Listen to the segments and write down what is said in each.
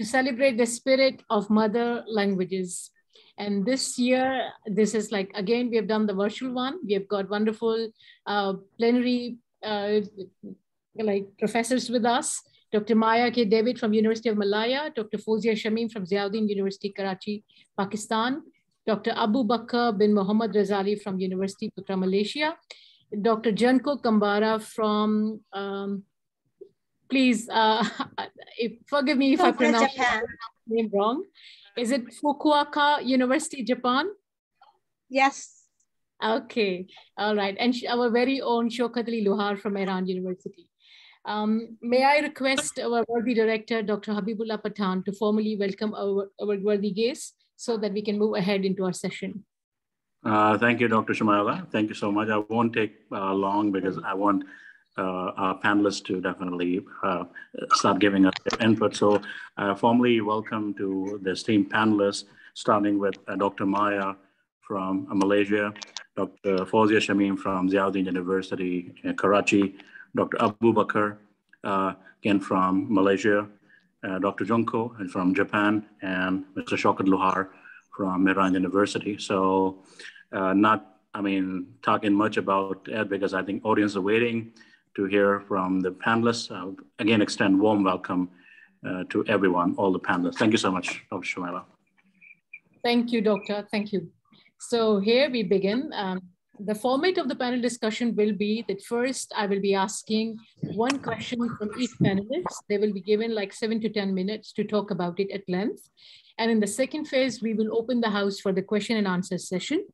to celebrate the spirit of mother languages. And this year, this is like, again, we have done the virtual one. We have got wonderful plenary like professors with us. Dr. Maya K. David from University of Malaya, Dr. Fauzia Shamim from Ziauddin University, Karachi, Pakistan, Dr. Abu Bakr bin Muhammad Razali from University Putra, Malaysia, Dr. Janko Kambara from, please, forgive me if I pronounce your name wrong. Is it Fukuoka University, Japan? Yes. Okay, all right. And our very own Shokatli Luhar from Mehran University. May I request our worthy director, Dr. Habibullah Pathan, to formally welcome our worthy guests so that we can move ahead into our session. Thank you, Dr. Shumaila. Thank you so much. I won't take long because I want our panelists to definitely start giving us their input. So formally welcome to the esteemed panelists, starting with Dr. Maya from Malaysia, Dr. Fauzia Shamim from Ziauddin University in Karachi, Dr. Abu Bakr, again from Malaysia, Dr. Junko from Japan, and Mr. Shaukat Luhar from Mehran University. So talking much about it because I think audience are waiting to hear from the panelists. Again, extend warm welcome to everyone, all the panelists. Thank you so much, Dr. Shumaila. Thank you, Doctor. Thank you. So here we begin. The format of the panel discussion will be that first I will be asking one question from each panelist. They will be given like 7 to 10 minutes to talk about it at length. And in the second phase, we will open the house for the question and answer session.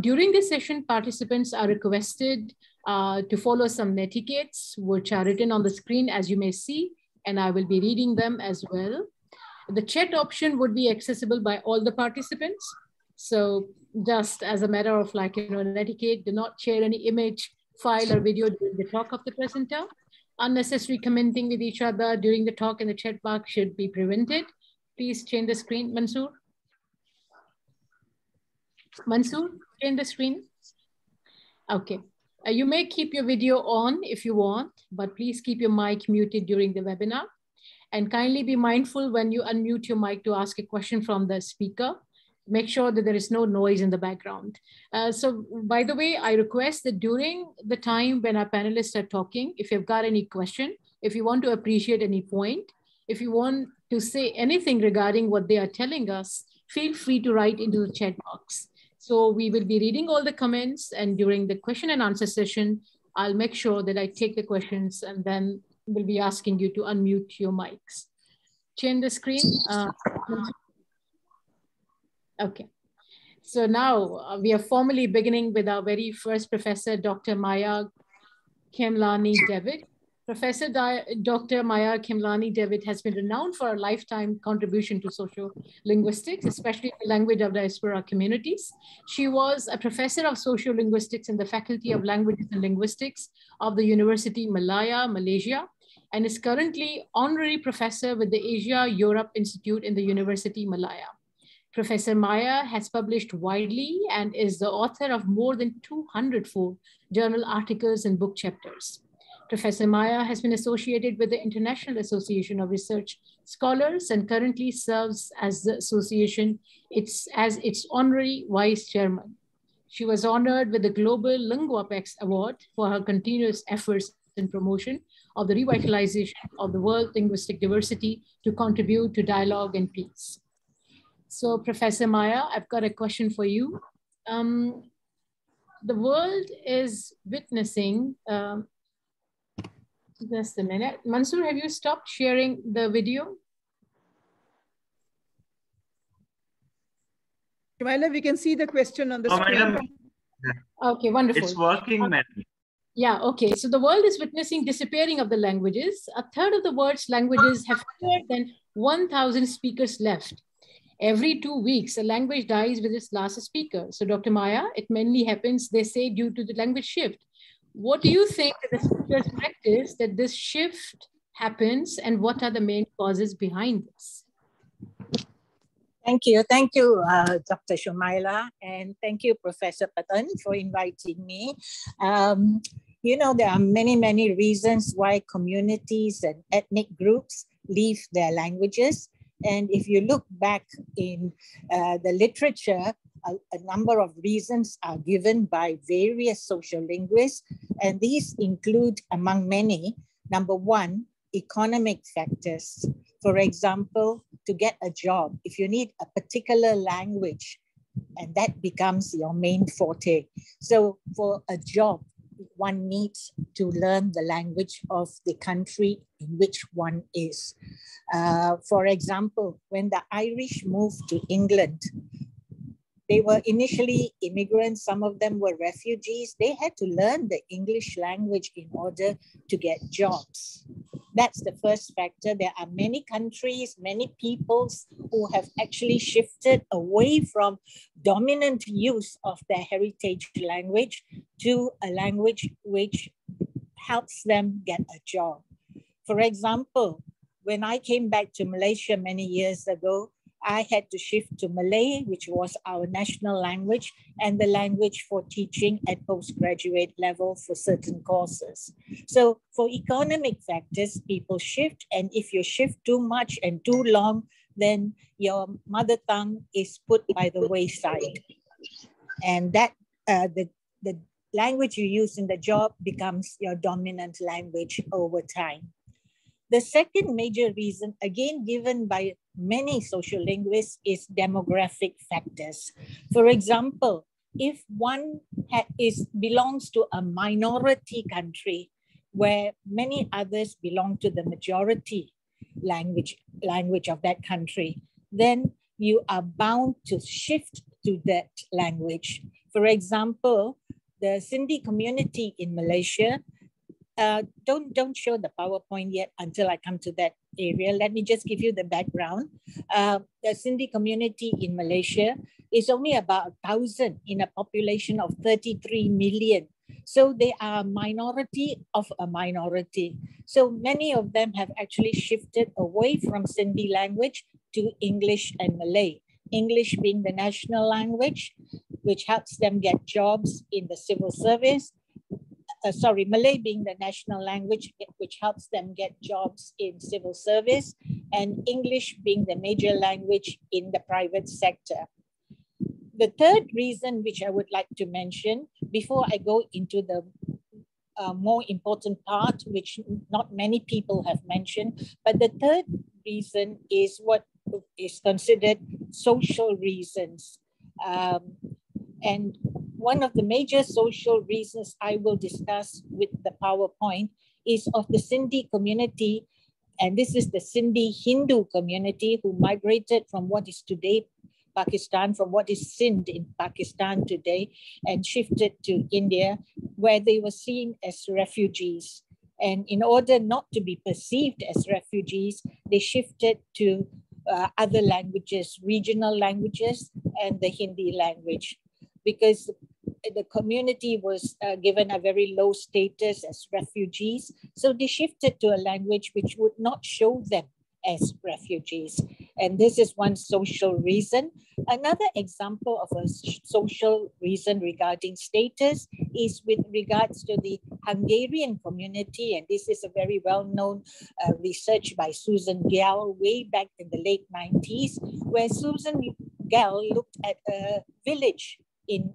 During this session, participants are requested to follow some etiquettes, which are written on the screen, as you may see, and I will be reading them as well. The chat option would be accessible by all the participants. So just as a matter of an etiquette, do not share any image, file, or video during the talk of the presenter. Unnecessary commenting with each other during the talk in the chat box should be prevented. Please change the screen, Mansoor. Mansoor, change the screen. Okay. You may keep your video on if you want, but please keep your mic muted during the webinar. And kindly be mindful when you unmute your mic to ask a question from the speaker. Make sure that there is no noise in the background. So by the way, I request that during the time when our panelists are talking, if you've got any question, if you want to appreciate any point, if you want to say anything regarding what they are telling us, feel free to write into the chat box. So we will be reading all the comments, and during the question and answer session, I'll make sure that I take the questions and then we'll be asking you to unmute your mics. Change the screen. Okay, so now we are formally beginning with our very first professor, Dr. Maya Khemlani David. Professor Dr. Maya Khemlani David has been renowned for a lifetime contribution to social linguistics, especially the language of diaspora communities. She was a professor of social linguistics in the Faculty of Languages and Linguistics of the University Malaya, Malaysia, and is currently honorary professor with the Asia-Europe Institute in the University Malaya. Professor Maya has published widely and is the author of more than 204 journal articles and book chapters. Professor Maya has been associated with the International Association of Research Scholars and currently serves as the association as its honorary vice chairman. She was honored with the Global LinguaPex Award for her continuous efforts in promotion of the revitalization of the world linguistic diversity to contribute to dialogue and peace. So Professor Maya, I've got a question for you. The world is witnessing, just a minute. Mansoor, have you stopped sharing the video? Shumaila, we can see the question on the screen. Madam, okay, wonderful. It's working, madam. Yeah, okay. So the world is witnessing disappearing of the languages. A third of the world's languages have fewer than 1,000 speakers left. Every 2 weeks, a language dies with its last speaker. So Dr. Maya, it mainly happens, they say, due to the language shift. What do you think that the speakers practice that this shift happens, and what are the main causes behind this? Thank you, Dr. Shumaila, and thank you, Professor Pathan, for inviting me. You know, there are many reasons why communities and ethnic groups leave their languages. And if you look back in the literature, a number of reasons are given by various social linguists, and these include, among many, number one, economic factors. For example, to get a job, if you need a particular language, and that becomes your main forte. So for a job, one needs to learn the language of the country in which one is. For example, when the Irish moved to England, they were initially immigrants, some of them were refugees. They had to learn the English language in order to get jobs. That's the first factor. There are many countries, many peoples who have actually shifted away from dominant use of their heritage language to a language which helps them get a job. For example, when I came back to Malaysia many years ago, I had to shift to Malay, which was our national language and the language for teaching at postgraduate level for certain courses. So for economic factors, people shift, and if you shift too much and too long, then your mother tongue is put by the wayside. And that the language you use in the job becomes your dominant language over time. The second major reason, again given by many social linguists, is demographic factors. For example, if one belongs to a minority country where many others belong to the majority language of that country, then you are bound to shift to that language. For example, the Sindhi community in Malaysia, don't show the PowerPoint yet until I come to that area. Let me just give you the background. The Sindhi community in Malaysia is only about 1,000 in a population of 33 million. So they are a minority of a minority. So many of them have actually shifted away from Sindhi language to English and Malay. English being the national language, which helps them get jobs in the civil service. Malay being the national language, which helps them get jobs in civil service, and English being the major language in the private sector. The third reason which I would like to mention, before I go into the more important part, which not many people have mentioned, but the third reason is what is considered social reasons. And one of the major social reasons I will discuss with the PowerPoint is of the Sindhi community. And this is the Sindhi Hindu community who migrated from what is today Pakistan, from what is Sindh in Pakistan today, and shifted to India, where they were seen as refugees. And in order not to be perceived as refugees, they shifted to other languages, regional languages, and the Hindi language, because the community was given a very low status as refugees. So they shifted to a language which would not show them as refugees. And this is one social reason. Another example of a social reason regarding status is with regards to the Hungarian community. And this is a very well-known research by Susan Gell way back in the late 90s, where Susan Gell looked at a village in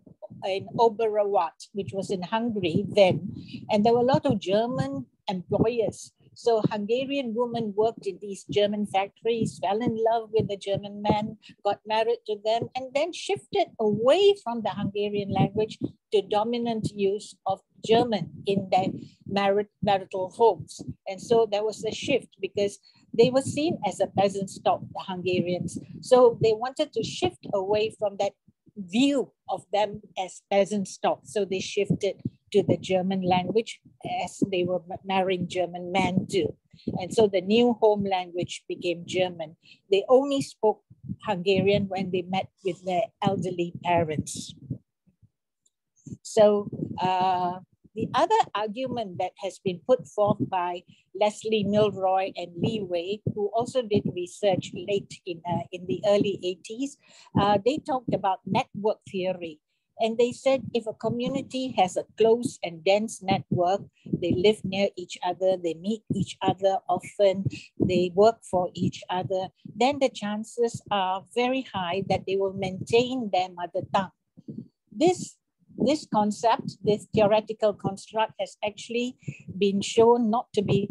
Oberawat, which was in Hungary then. And there were a lot of German employers. So Hungarian women worked in these German factories, fell in love with the German men, got married to them, and then shifted away from the Hungarian language to dominant use of German in their marital homes. And so there was a shift because they were seen as a peasant stock, the Hungarians. So they wanted to shift away from that view of them as peasant stock. So they shifted to the German language as they were marrying German men too. And so the new home language became German. They only spoke Hungarian when they met with their elderly parents. So the other argument that has been put forth by Leslie Milroy and Lee Wei, who also did research late in the early 80s, they talked about network theory. And they said if a community has a close and dense network, they live near each other, they meet each other often, they work for each other, then the chances are very high that they will maintain their mother tongue. This concept, this theoretical construct has actually been shown not to be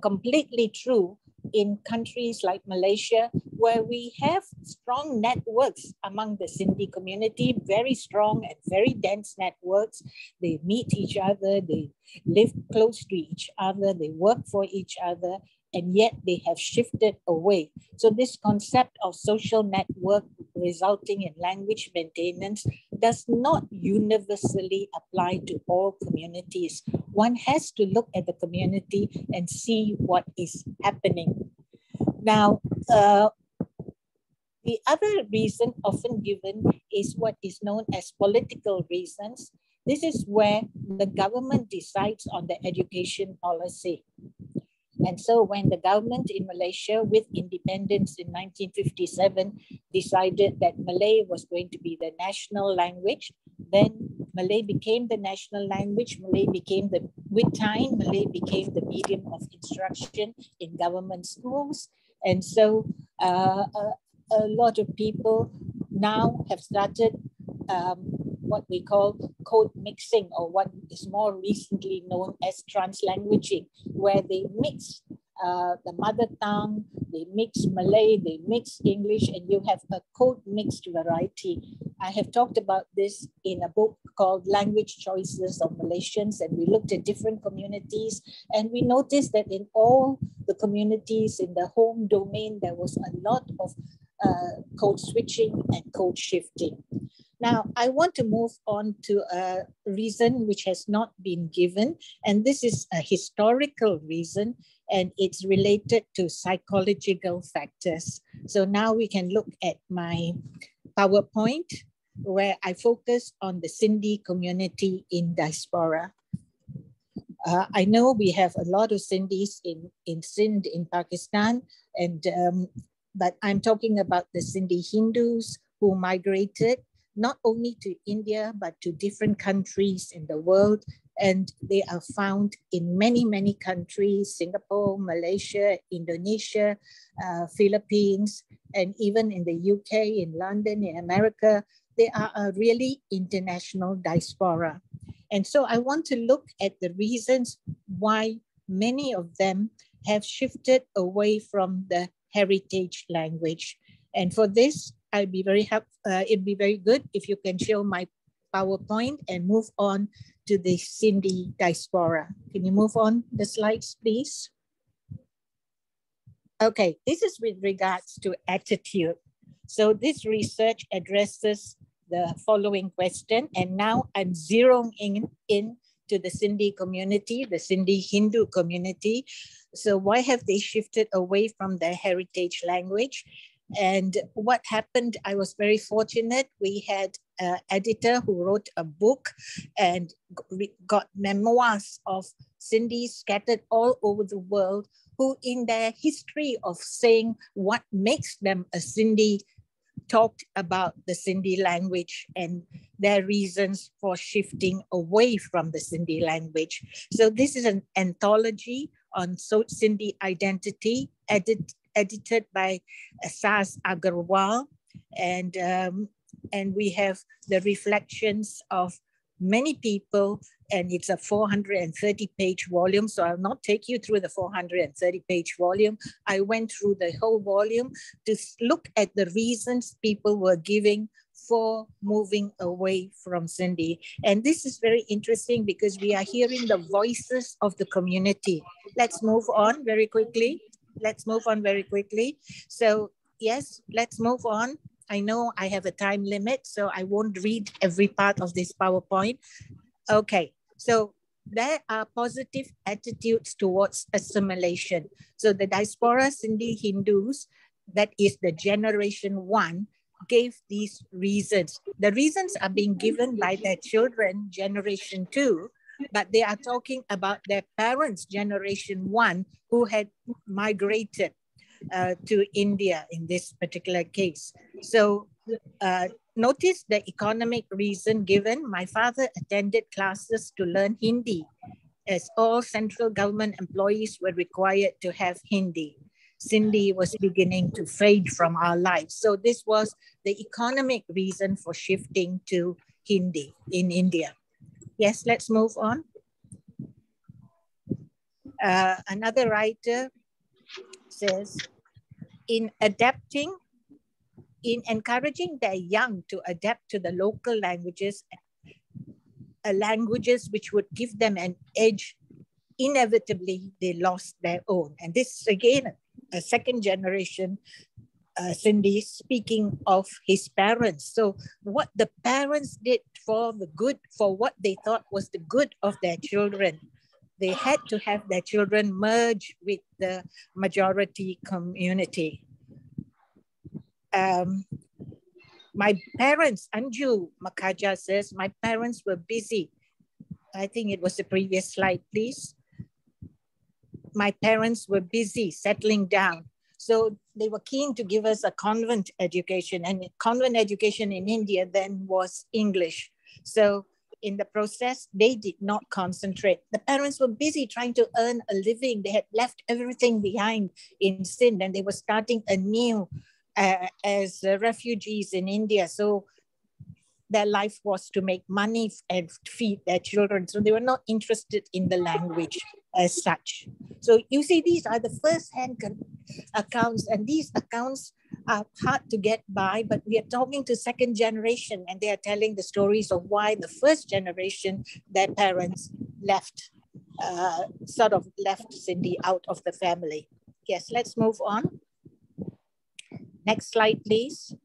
completely true in countries like Malaysia, where we have strong networks among the Sindhi community, very strong and very dense networks. They meet each other, they live close to each other, they work for each other, and yet they have shifted away. So this concept of social network resulting in language maintenance does not universally apply to all communities. One has to look at the community and see what is happening. Now, the other reason often given is what is known as political reasons. This is where the government decides on the education policy. And so when the government in Malaysia with independence in 1957 decided that Malay was going to be the national language, then Malay became the national language. Malay became with time, Malay became the medium of instruction in government schools. And so a lot of people now have started what we call code mixing, or what is more recently known as translanguaging, where they mix the mother tongue, they mix Malay, they mix English, and you have a code mixed variety. I have talked about this in a book called Language Choices of Malaysians, and we looked at different communities, and we noticed that in all the communities in the home domain, there was a lot of code switching and code shifting. Now, I want to move on to a reason which has not been given, and this is a historical reason, and it's related to psychological factors. So now we can look at my PowerPoint, where I focus on the Sindhi community in diaspora. I know we have a lot of Sindhis in Sindh in Pakistan, and but I'm talking about the Sindhi Hindus who migrated not only to India, but to different countries in the world. And they are found in many, many countries: Singapore, Malaysia, Indonesia, Philippines, and even in the UK, in London, in America. They are a really international diaspora. And so I want to look at the reasons why many of them have shifted away from the heritage language. And for this, it'd be very good if you can show my PowerPoint and move on to the Sindhi diaspora. Can you move on the slides, please? Okay, this is with regards to attitude. So this research addresses the following question, and now I'm zeroing in to the Sindhi community, the Sindhi Hindu community. So why have they shifted away from their heritage language? And what happened, I was very fortunate. We had an editor who wrote a book and got memoirs of Sindhis scattered all over the world, who in their history of saying what makes them a Sindhi talked about the Sindhi language and their reasons for shifting away from the Sindhi language. So this is an anthology on Sindhi identity, edited by Saz Agarwal, and we have the reflections of many people, and it's a 430-page volume. So I'll not take you through the 430-page volume. I went through the whole volume to look at the reasons people were giving for moving away from Sindhi. And this is very interesting because we are hearing the voices of the community. Let's move on very quickly. So yes, let's move on. I know I have a time limit, so I won't read every part of this PowerPoint. Okay, so there are positive attitudes towards assimilation. So the diaspora Sindhi Hindus, that is the generation 1, gave these reasons. The reasons are being given by their children, generation 2, but they are talking about their parents, generation 1, who had migrated to India in this particular case. So notice the economic reason given. My father attended classes to learn Hindi, as all central government employees were required to have Hindi. Sindhi was beginning to fade from our lives. So this was the economic reason for shifting to Hindi in India. Yes, let's move on. Another writer says, in encouraging their young to adapt to the local languages, languages which would give them an edge, inevitably they lost their own. And this is again a second generation Sindhi speaking of his parents. So what the parents did for the good, for what they thought was the good of their children, they had to have their children merge with the majority community. My parents, Anju Makaja says, my parents were busy. I think it was the previous slide, please. My parents were busy settling down. So they were keen to give us a convent education, and convent education in India then was English. So in the process, they did not concentrate. The parents were busy trying to earn a living. They had left everything behind in Sindh, and they were starting anew as refugees in India. So their life was to make money and feed their children. So they were not interested in the language as such. So you see, these are the first-hand accounts, and these accounts are hard to get by, but we are talking to second generation, and they are telling the stories of why the first generation, their parents left, sort of left Sindhi out of the family. Yes, let's move on. Next slide, please.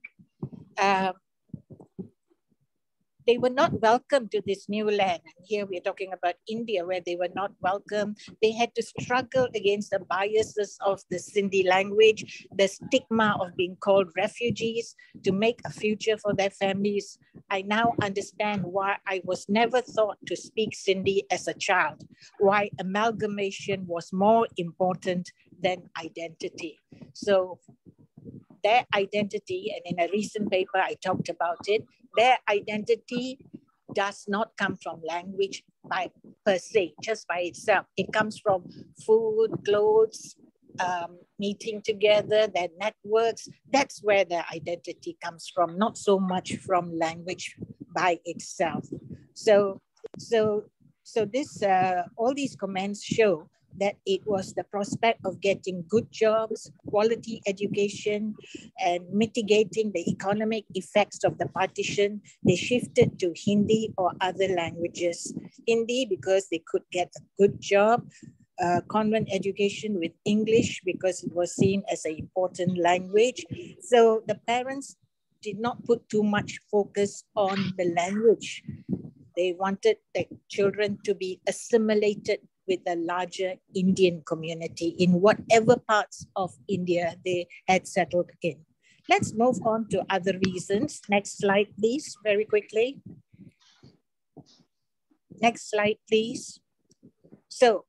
They were not welcome to this new land. And here we're talking about India, where they were not welcome. They had to struggle against the biases of the Sindhi language, the stigma of being called refugees, to make a future for their families. I now understand why I was never thought to speak Sindhi as a child, why amalgamation was more important than identity. So their identity, and in a recent paper I talked about it, their identity does not come from language per se, just by itself. It comes from food, clothes, meeting together, their networks. That's where their identity comes from, not so much from language by itself. So this, all these comments show that it was the prospect of getting good jobs, quality education, and mitigating the economic effects of the partition. They shifted to Hindi or other languages. Hindi because they could get a good job, convent education with English because it was seen as an important language. So the parents did not put too much focus on the language. They wanted the children to be assimilated with the larger Indian community in whatever parts of India they had settled in. Let's move on to other reasons. Next slide, please, very quickly. Next slide, please. So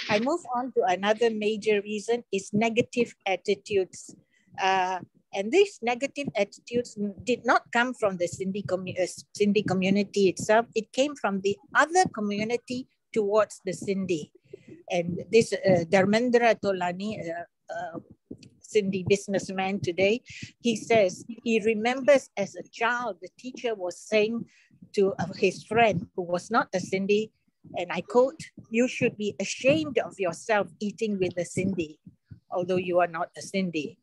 I move on to another major reason is negative attitudes. And these negative attitudes did not come from the Sindhi community itself. It came from the other community towards the Sindhi. And this Dharmendra Tolani, Sindhi businessman today, he says he remembers as a child, the teacher was saying to his friend who was not a Sindhi, and I quote, "You should be ashamed of yourself eating with a Sindhi, although you are not a Sindhi."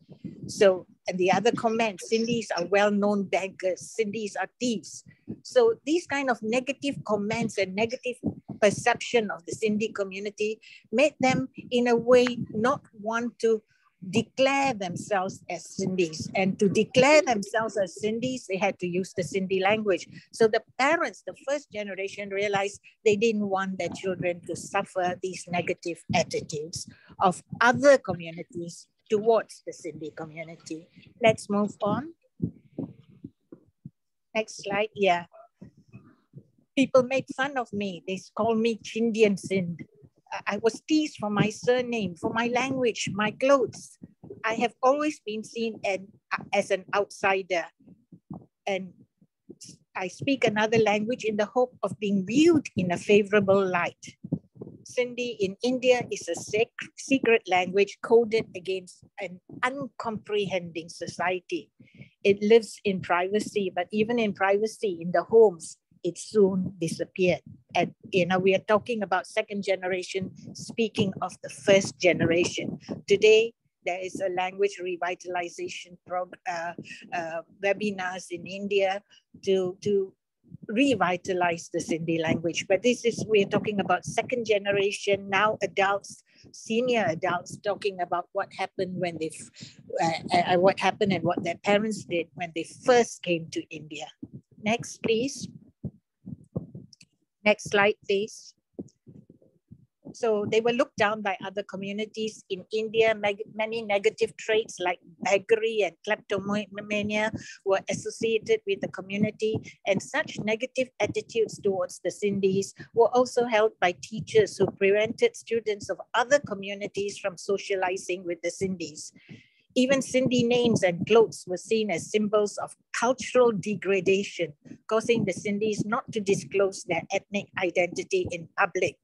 So, and the other comment, Sindhis are well-known bankers, Sindhis are thieves. So these kind of negative comments and negative perception of the Sindhi community made them in a way not want to declare themselves as Sindhis. And to declare themselves as Sindhis, they had to use the Sindhi language. So the parents, the first generation, realized they didn't want their children to suffer these negative attitudes of other communities towards the Sindhi community. Let's move on. Next slide, yeah. People made fun of me. They called me Chindian Sindh. I was teased for my surname, for my language, my clothes. I have always been seen as an outsider. and I speak another language in the hope of being viewed in a favorable light. Sindhi in India is a secret language coded against an uncomprehending society. It lives in privacy, but even in privacy in the homes, it soon disappeared. And we are talking about second generation, speaking of the first generation. Today, there is a language revitalization webinars in India to revitalize the Sindhi language. But we're talking about second generation, now adults, senior adults, talking about what happened when what happened and what their parents did when they first came to India. Next, please. Next slide, please. So they were looked down by other communities in India. Many negative traits like beggary and kleptomania were associated with the community, and such negative attitudes towards the Sindhis were also held by teachers who prevented students of other communities from socializing with the Sindhis. Even Sindhi names and clothes were seen as symbols of cultural degradation, causing the Sindhis not to disclose their ethnic identity in public.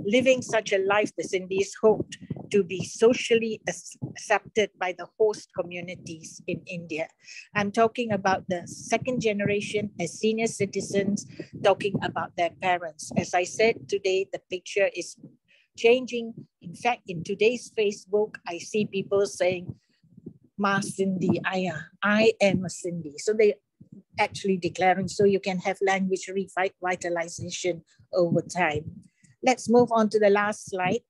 Living such a life, the Sindhis hoped to be socially accepted by the host communities in India. I'm talking about the second generation as senior citizens, talking about their parents. As I said today, the picture is changing. In fact, in today's Facebook, I see people saying, Ma Sindhi Aya, I am a Sindhi. So they actually declaring, so you can have language revitalization over time. Let's move on to the last slide.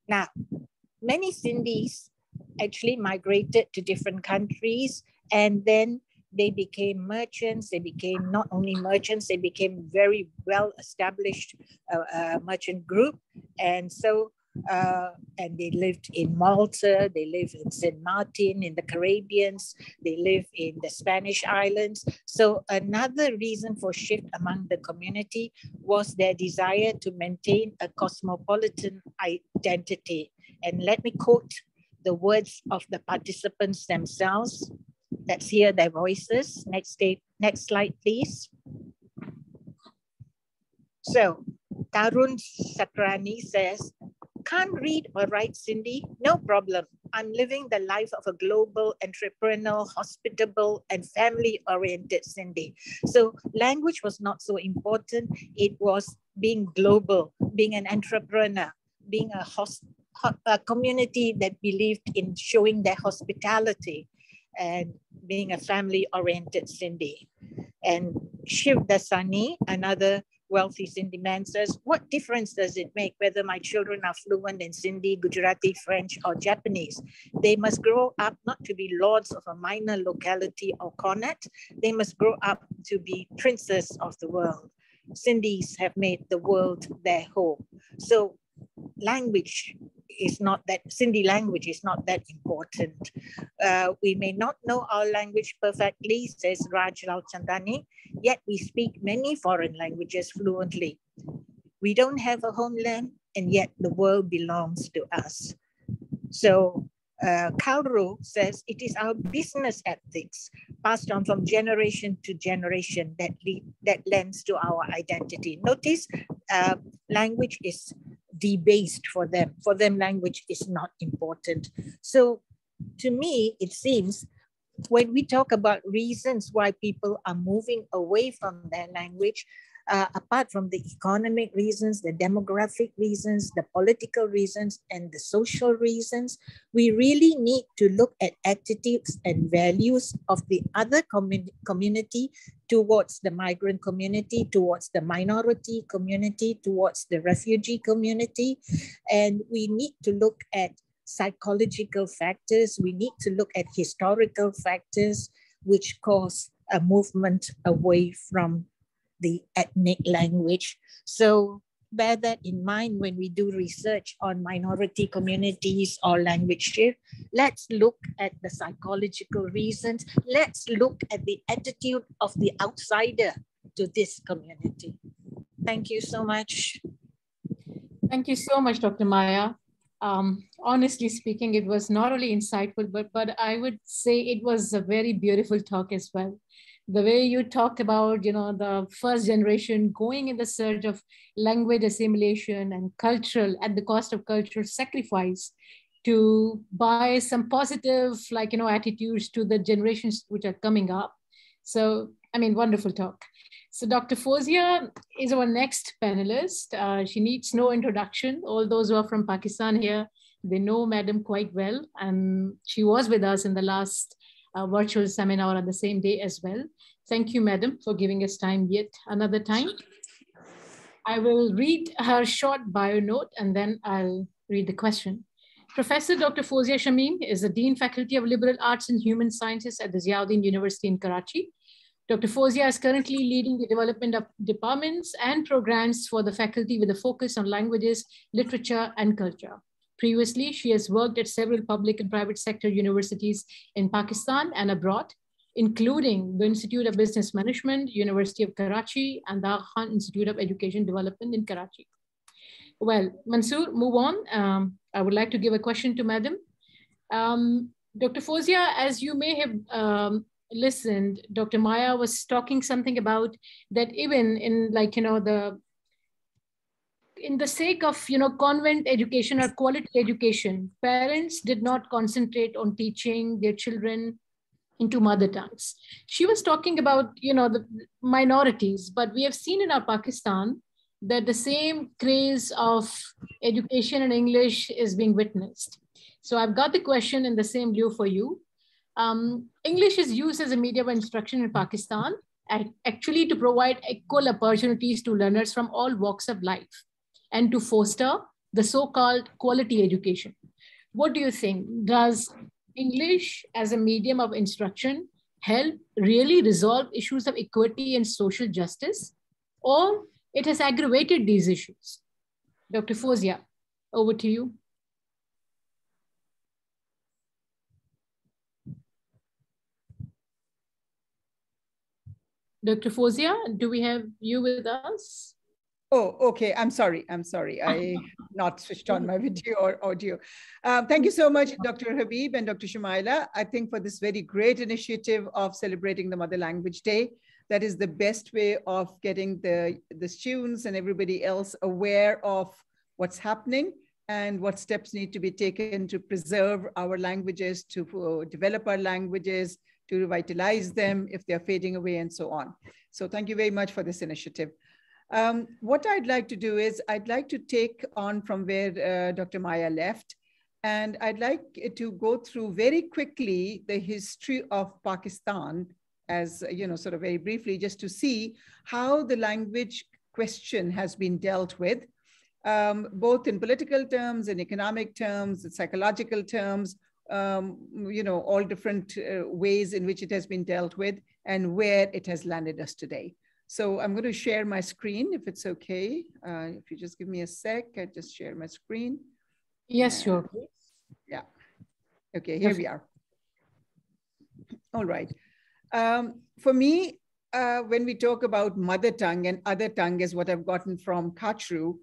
Now, many Sindhis actually migrated to different countries, and then they became merchants. They became not only merchants, they became very well-established merchant group. And so, and they lived in Malta, they lived in St. Martin, in the Caribbean, they live in the Spanish islands. So another reason for shift among the community was their desire to maintain a cosmopolitan identity. And let me quote the words of the participants themselves. Let's hear their voices. Next slide, please. So Tarun Sakrani says, can't read or write Sindhi? No problem. I'm living the life of a global, entrepreneurial, hospitable, and family-oriented Sindhi. So language was not so important. It was being global, being an entrepreneur, being a community that believed in showing their hospitality, and being a family-oriented Sindhi. And Shiv Dasani, another wealthy Sindhi man, says, what difference does it make whether my children are fluent in Sindhi, Gujarati, French, or Japanese? They must grow up not to be lords of a minor locality or cornet. They must grow up to be princes of the world. Sindhis have made the world their home. So language is not that, Sindhi language is not that important. We may not know our language perfectly, says Raj Lalchandani, yet we speak many foreign languages fluently. We don't have a homeland, and yet the world belongs to us. So Kalru says, it is our business ethics passed on from generation to generation that lends to our identity. Notice language is debased for them. For them, language is not important. So to me, it seems when we talk about reasons why people are moving away from their language, apart from the economic reasons, the demographic reasons, the political reasons, and the social reasons, we really need to look at attitudes and values of the other community towards the migrant community, towards the minority community, towards the refugee community. And we need to look at psychological factors. We need to look at historical factors which cause a movement away from the ethnic language. So bear that in mind when we do research on minority communities or language shift. Let's look at the psychological reasons. Let's look at the attitude of the outsider to this community. Thank you so much. Thank you so much, Dr. Maya. Honestly speaking, it was not only insightful, but I would say it was a very beautiful talk as well. The way you talked about, the first generation going in the search of language assimilation and cultural, at the cost of cultural sacrifice, to buy some positive, attitudes to the generations which are coming up. So, I mean, wonderful talk. So Dr. Fauzia is our next panelist. She needs no introduction. All those who are from Pakistan here, they know Madam quite well. And she was with us in the last virtual seminar on the same day as well. Thank you, Madam, for giving us time yet another time. I will read her short bio note and then I'll read the question. Professor Dr. Fauzia Shamim is the Dean Faculty of Liberal Arts and Human Sciences at the Ziauddin University in Karachi. Dr. Fauzia is currently leading the development of departments and programs for the faculty with a focus on languages, literature, and culture. Previously, she has worked at several public and private sector universities in Pakistan and abroad, including the Institute of Business Management, University of Karachi, and the Khan Institute of Education Development in Karachi. Well, Mansoor, move on. I would like to give a question to Madam. Dr. Fauzia, as you may have listened, Dr. Maya was talking something about that even in in the sake of, convent education or quality education, parents did not concentrate on teaching their children into mother tongues. She was talking about, the minorities, but we have seen in our Pakistan that the same craze of education in English is being witnessed. So I've got the question in the same lieu for you. English is used as a medium of instruction in Pakistan, actually to provide equal opportunities to learners from all walks of life and to foster the so-called quality education. What do you think? Does English as a medium of instruction help really resolve issues of equity and social justice, or it has aggravated these issues? Dr. Fauzia, over to you. Dr. Fauzia, do we have you with us? Oh, okay. I'm sorry. I not switched on my video or audio. Thank you so much, Dr. Habib and Dr. Shumaila, I think, for this very great initiative of celebrating the Mother Language Day. That is the best way of getting the students and everybody else aware of what's happening and what steps need to be taken to preserve our languages, to develop our languages, to revitalize them if they're fading away and so on. So thank you very much for this initiative. What I'd like to do is I'd like to take on from where Dr. Maya left, and I'd like to go through very quickly the history of Pakistan as, sort of very briefly, just to see how the language question has been dealt with, both in political terms, in economic terms, in psychological terms, all different ways in which it has been dealt with and where it has landed us today. So I'm going to share my screen if it's okay. If you just give me a sec, I just share my screen. Yes, sure. Yeah. Okay, here we are. All right. For me, when we talk about mother tongue and other tongue is what I've gotten from Kachru,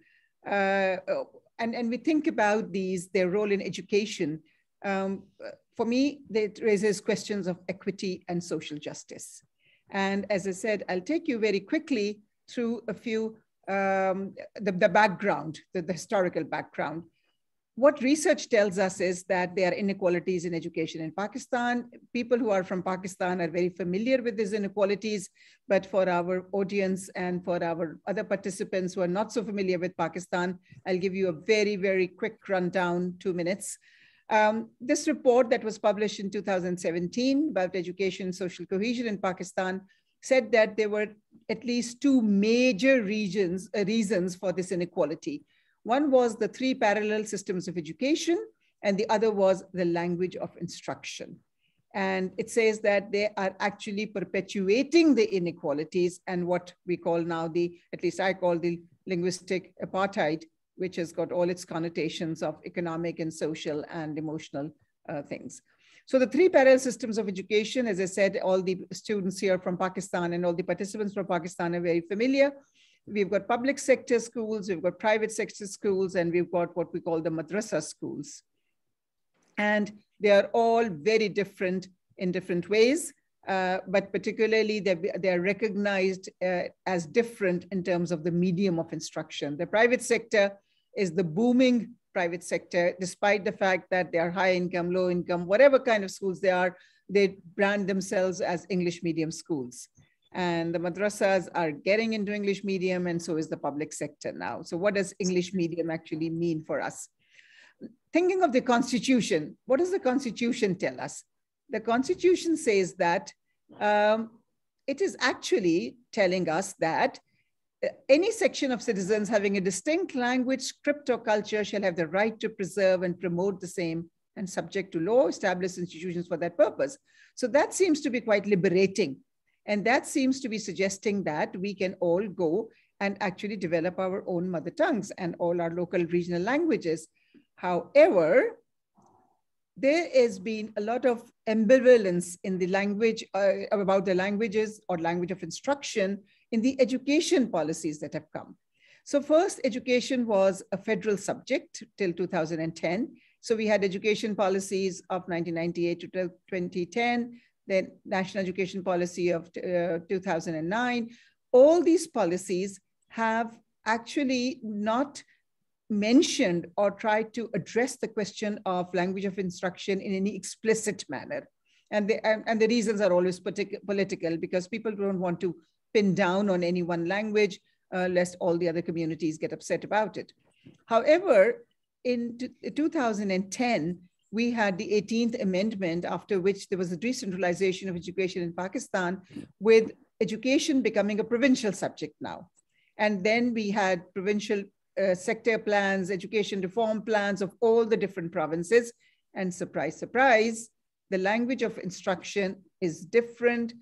and we think about their role in education, for me, it raises questions of equity and social justice. And as I said, I'll take you very quickly through a few, the background, the historical background. What research tells us is that there are inequalities in education in Pakistan. People who are from Pakistan are very familiar with these inequalities, but for our audience and for our other participants who are not so familiar with Pakistan, I'll give you a very, very quick rundown, 2 minutes. This report that was published in 2017 about education and social cohesion in Pakistan said that there were at least 2 major reasons for this inequality. One was the 3 parallel systems of education, and the other was the language of instruction. And it says that they are actually perpetuating the inequalities and what we call now at least I call the linguistic apartheid, which has got all its connotations of economic and social and emotional things. So the 3 parallel systems of education, as I said, all the students here from Pakistan and all the participants from Pakistan are very familiar. We've got public sector schools, we've got private sector schools, and we've got what we call the madrasa schools. And they are all very different in different ways, but particularly they're recognized as different in terms of the medium of instruction. The private sector is the booming private sector, despite the fact that they are high income, low income, whatever kind of schools they are, they brand themselves as English medium schools. And the madrasas are getting into English medium, and so is the public sector now. So what does English medium actually mean for us? Thinking of the Constitution, what does the Constitution tell us? The Constitution says that it is actually telling us that any section of citizens having a distinct language, script, or culture shall have the right to preserve and promote the same, and subject to law, establish institutions for that purpose. So that seems to be quite liberating. And that seems to be suggesting that we can all go and actually develop our own mother tongues and all our local regional languages. However, there has been a lot of ambivalence in the language, about the languages or language of instruction in the education policies that have come. So first, education was a federal subject till 2010. So we had education policies of 1998 to 2010, then National Education Policy of 2009. All these policies have actually not mentioned or tried to address the question of language of instruction in any explicit manner. And the reasons are always political, because people don't want to pin down on any one language, lest all the other communities get upset about it. However, in 2010, we had the 18th Amendment, after which there was a decentralization of education in Pakistan, with education becoming a provincial subject now. And then we had provincial sector plans, education reform plans of all the different provinces. And surprise, surprise, the language of instruction is different.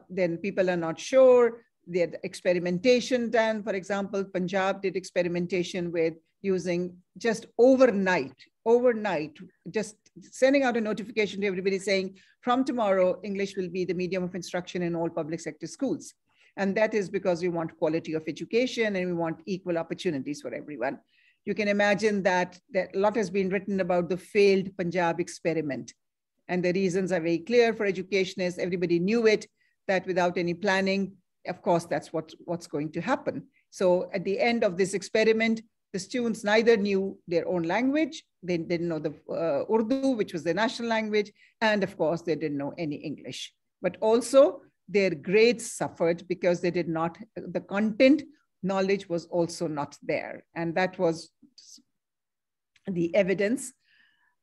Then people are not sure. They had experimentation done. For example, Punjab did experimentation with using just overnight, just sending out a notification to everybody saying, from tomorrow, English will be the medium of instruction in all public sector schools. And that is because we want quality of education and we want equal opportunities for everyone. You can imagine that a lot has been written about the failed Punjab experiment. And the reasons are very clear for educationists. Everybody knew it, that without any planning, of course, that's what's going to happen. So at the end of this experiment, the students neither knew their own language, they didn't know the Urdu, which was their national language, and of course, they didn't know any English. But also, their grades suffered because they did not, the content knowledge was also not there. And that was the evidence.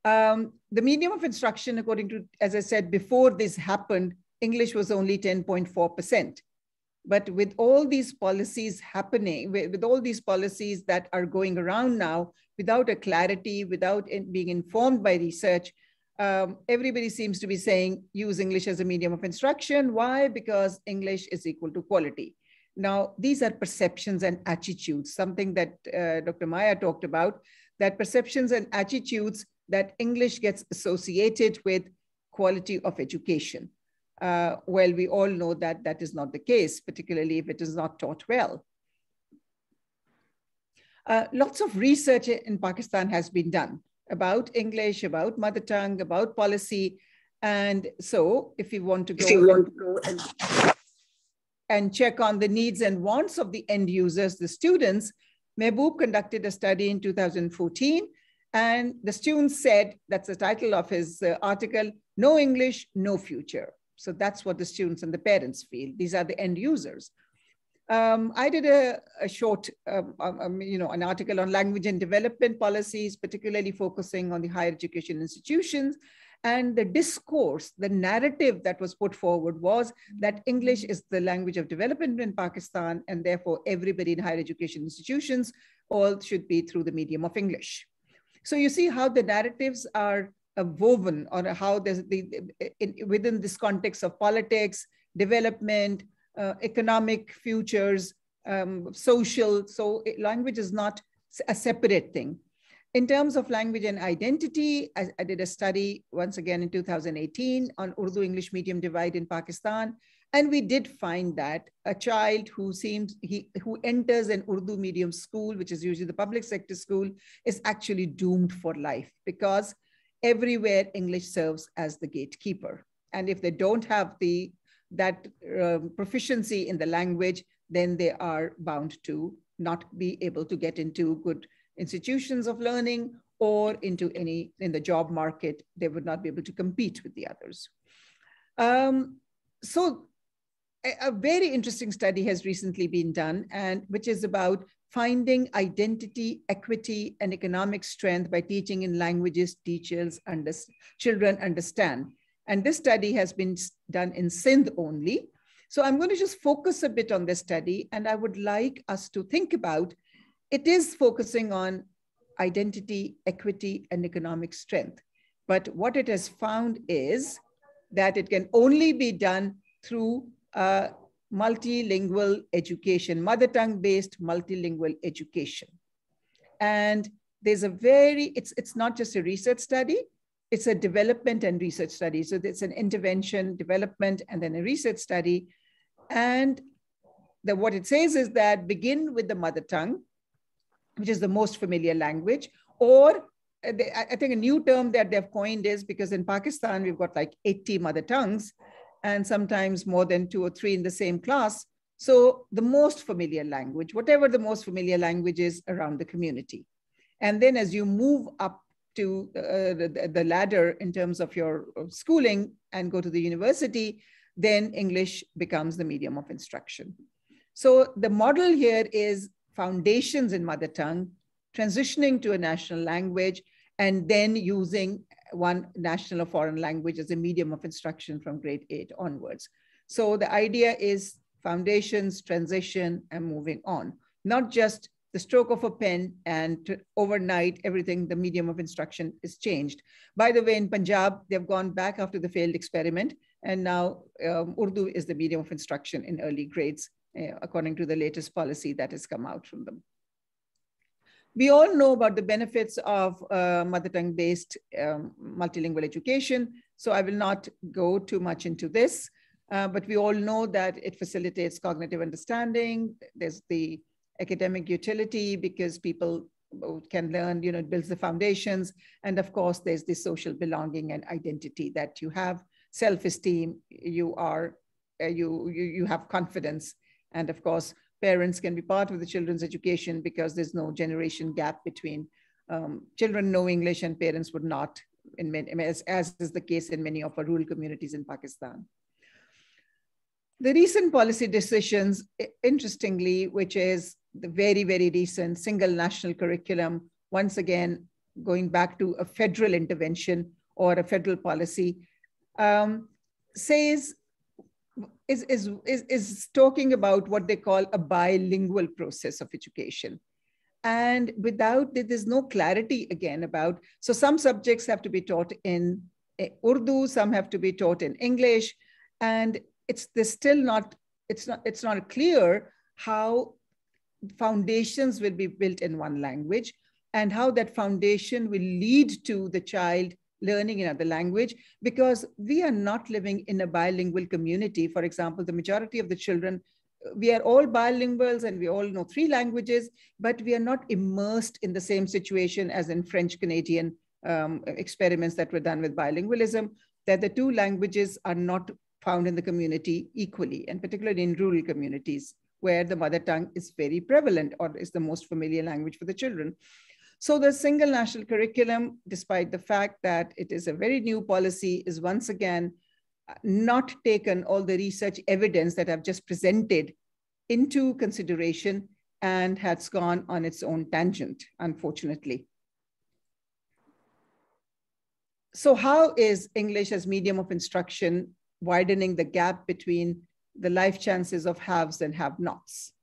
The medium of instruction, according to, as I said, before this happened, English was only 10.4%. But with all these policies happening, with all these policies that are going around now, without a clarity, without being informed by research, everybody seems to be saying, use English as a medium of instruction. Why? Because English is equal to quality. Now, these are perceptions and attitudes, something that Dr. Maya talked about, that perceptions and attitudes that English gets associated with quality of education. Well, we all know that that is not the case, particularly if it is not taught well. Lots of research in Pakistan has been done about English, about mother tongue, about policy. And so if you want to go, and check on the needs and wants of the end users, the students, Mehboob conducted a study in 2014. And the students said, that's the title of his article, no English, no future. So that's what the students and the parents feel. These are the end users. I did a short, an article on language and development policies, particularly focusing on the higher education institutions. And the discourse, the narrative that was put forward was that English is the language of development in Pakistan, and therefore everybody in higher education institutions all should be through the medium of English. So you see how the narratives are woven, or how there's within this context of politics, development, economic futures, social. So language is not a separate thing. In terms of language and identity, I did a study once again in 2018 on Urdu English medium divide in Pakistan. And we did find that a child who enters an Urdu medium school, which is usually the public sector school, is actually doomed for life, because everywhere English serves as the gatekeeper. And if they don't have that proficiency in the language, then they are bound to not be able to get into good institutions of learning, or in the job market, they would not be able to compete with the others. So a very interesting study has recently been done, and which is about finding identity, equity, and economic strength by teaching in languages children understand. And this study has been done in Sindh only. So I'm going to just focus a bit on this study, and I would like us to think about, it is focusing on identity, equity, and economic strength. But what it has found is that it can only be done through multilingual education, mother tongue-based multilingual education. And there's it's not just a research study, it's a development and research study. So it's an intervention, development, and then a research study. And what it says is that begin with the mother tongue, which is the most familiar language, or I think a new term that they've coined is, because in Pakistan, we've got like 80 mother tongues, and sometimes more than 2 or 3 in the same class. So the most familiar language, whatever the most familiar language is around the community. And then as you move up to the ladder in terms of your schooling and go to the university, then English becomes the medium of instruction. So the model here is foundations in mother tongue, transitioning to a national language, and then using one national or foreign language as a medium of instruction from grade 8 onwards. So the idea is foundations, transition, and moving on, not just the stroke of a pen and overnight everything, the medium of instruction is changed. By the way, in Punjab, they've gone back after the failed experiment, and now Urdu is the medium of instruction in early grades, according to the latest policy that has come out from them. We all know about the benefits of mother tongue-based multilingual education, so I will not go too much into this, but we all know that it facilitates cognitive understanding. There's the academic utility because people can learn, it builds the foundations. And of course, there's the social belonging and identity that you have, self-esteem, you have confidence. And of course, parents can be part of the children's education because there's no generation gap between children know English and parents would not, as is the case in many of our rural communities in Pakistan. The recent policy decisions, interestingly, which is the very, very recent single national curriculum, once again, going back to a federal intervention or a federal policy, is talking about what they call a bilingual process of education. And there's no clarity again about, so some subjects have to be taught in Urdu, some have to be taught in English, and it's not clear how foundations will be built in one language and how that foundation will lead to the child learning another language, because we are not living in a bilingual community. For example, the majority of the children, we are all bilinguals and we all know 3 languages, but we are not immersed in the same situation as in French-Canadian experiments that were done with bilingualism, that the 2 languages are not found in the community equally, and particularly in rural communities where the mother tongue is very prevalent or is the most familiar language for the children. So the single national curriculum, despite the fact that it is a very new policy, is once again not taken all the research evidence that I've just presented into consideration and has gone on its own tangent, unfortunately. So how is English as medium of instruction widening the gap between the life chances of haves and have-nots?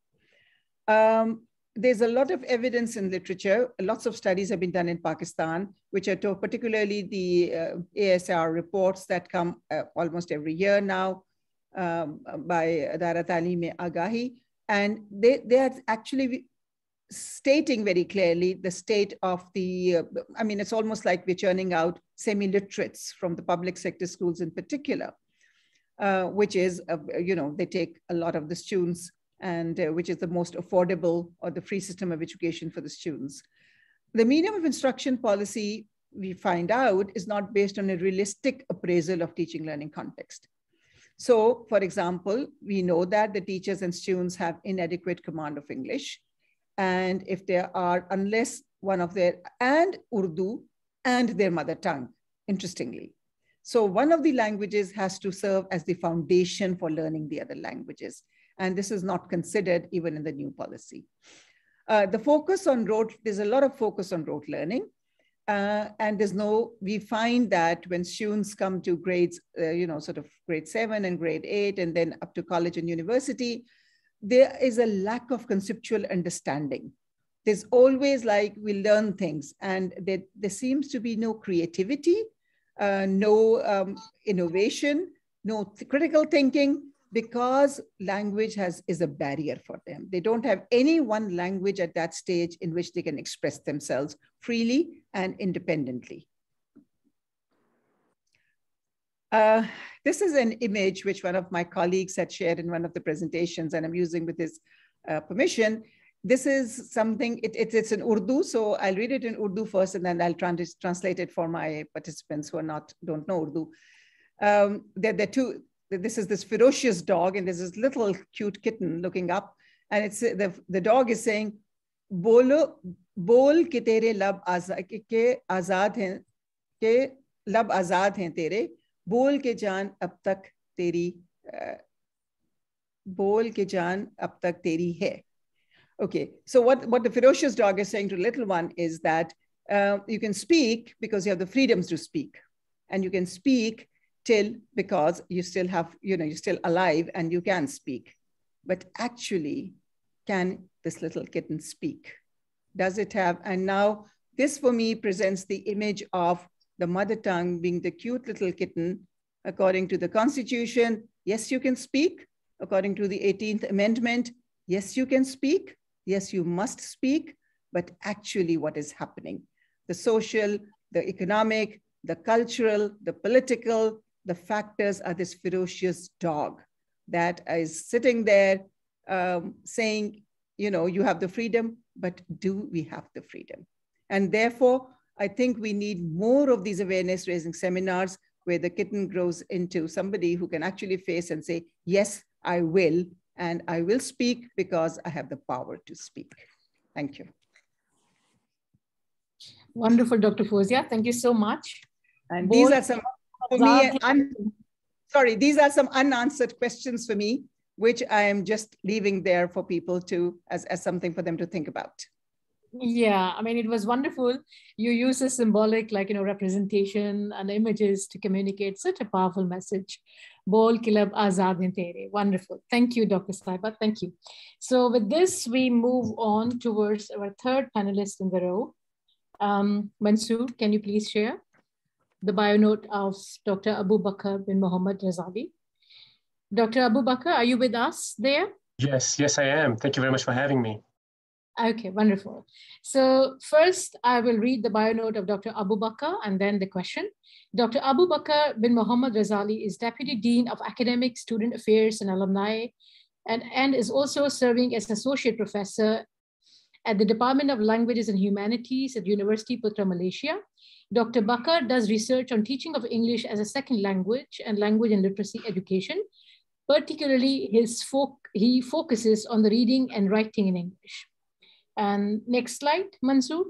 There's a lot of evidence in literature. Lots of studies have been done in Pakistan, which are particularly the ASR reports that come almost every year now by Adara Taaleem-e-Agahi. And they are actually stating very clearly the state of the, it's almost like we're churning out semi-literates from the public sector schools in particular. which is, they take a lot of the students, and which is the most affordable or the free system of education for the students. The medium of instruction policy, we find out, is not based on a realistic appraisal of teaching learning context. So, for example, we know that the teachers and students have inadequate command of English. And if there are, unless one of their, and Urdu and their mother tongue, interestingly. So one of the languages has to serve as the foundation for learning the other languages. And this is not considered even in the new policy. The focus on rote, there's a lot of focus on rote learning. And we find that when students come to grades, sort of grade 7 and grade 8, and then up to college and university, there is a lack of conceptual understanding. There's always like, we learn things, and there seems to be no creativity, no innovation, no critical thinking, because language is a barrier for them. They don't have any one language at that stage in which they can express themselves freely and independently. This is an image which one of my colleagues had shared in one of the presentations, and I'm using with his permission. This is something, it's in Urdu, so I'll read it in Urdu first, and then I'll translate it for my participants who don't know Urdu. This is this ferocious dog, and there's this little cute kitten looking up, and it's the dog is saying, "Bol ke tere lab azad hain, ke lab azad hain tere, bol ke jaan ab tak teri, bol ke jaan ab tak teri hai." Okay, so what the ferocious dog is saying to the little one is that you can speak because you have the freedoms to speak, and you can speak because you still have, you're still alive and you can speak. But actually, can this little kitten speak? Does it have, and now this for me presents the image of the mother tongue being the cute little kitten. According to the Constitution, yes, you can speak. According to the 18th Amendment, yes, you can speak. Yes, you must speak. But actually what is happening? The social, the economic, the cultural, the political, the factors are this ferocious dog that is sitting there saying, you have the freedom, but do we have the freedom? And therefore, I think we need more of these awareness raising seminars where the kitten grows into somebody who can actually face and say, yes, I will, and I will speak because I have the power to speak. Thank you. Wonderful, Dr. Fauzia. Thank you so much. And these are some, for me, these are some unanswered questions for me, which I am just leaving there for people to, as something for them to think about. Yeah, I mean, it was wonderful. You use a symbolic, representation and images to communicate such a powerful message. Bol kilab azad hain tere. Wonderful. Thank you, Dr. Saiba. Thank you. So with this, we move on towards our third panelist in the row. Mansoor, can you please share the bio note of Dr. Abu Bakr bin Muhammad Razali? Dr. Abu Bakr, are you with us there? Yes, I am. Thank you very much for having me. Okay, wonderful. So first, I will read the bio note of Dr. Abu Bakr and then the question. Dr. Abu Bakr bin Muhammad Razali is Deputy Dean of Academic, Student Affairs and Alumni, and is also serving as Associate Professor at the Department of Languages and Humanities at University Putra, Malaysia. Dr. Bakr does research on teaching of English as a second language and language and literacy education. Particularly, he focuses on the reading and writing in English. And next slide, Mansoor.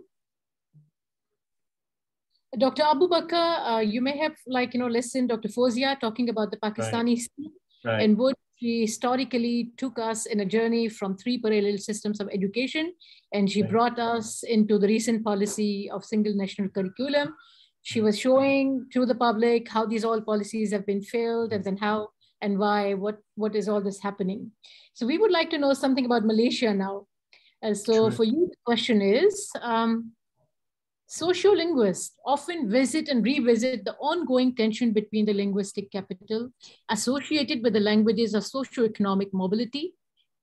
Dr. Abu Bakr, you may have listened Dr. Fauzia talking about the Pakistani scene, in which she historically took us in a journey from 3 parallel systems of education, and she brought us into the recent policy of single national curriculum. She was showing to the public how these all policies have been failed, and then how and why, what is all this happening. So we would like to know something about Malaysia now. So for you, the question is, sociolinguists often visit and revisit the ongoing tension between the linguistic capital associated with the languages of socioeconomic mobility,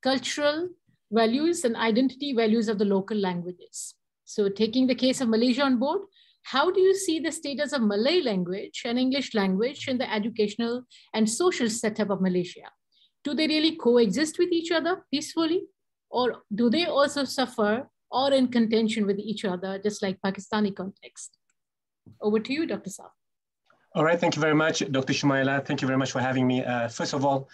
cultural values, and identity values of the local languages. So taking the case of Malaysia on board, how do you see the status of Malay language and English language in the educational and social setup of Malaysia? Do they really coexist with each other peacefully? Or do they also suffer or in contention with each other, just like Pakistani context? Over to you, Dr. Saab. All right, thank you very much, Dr. Shumaila. Thank you very much for having me. First of all,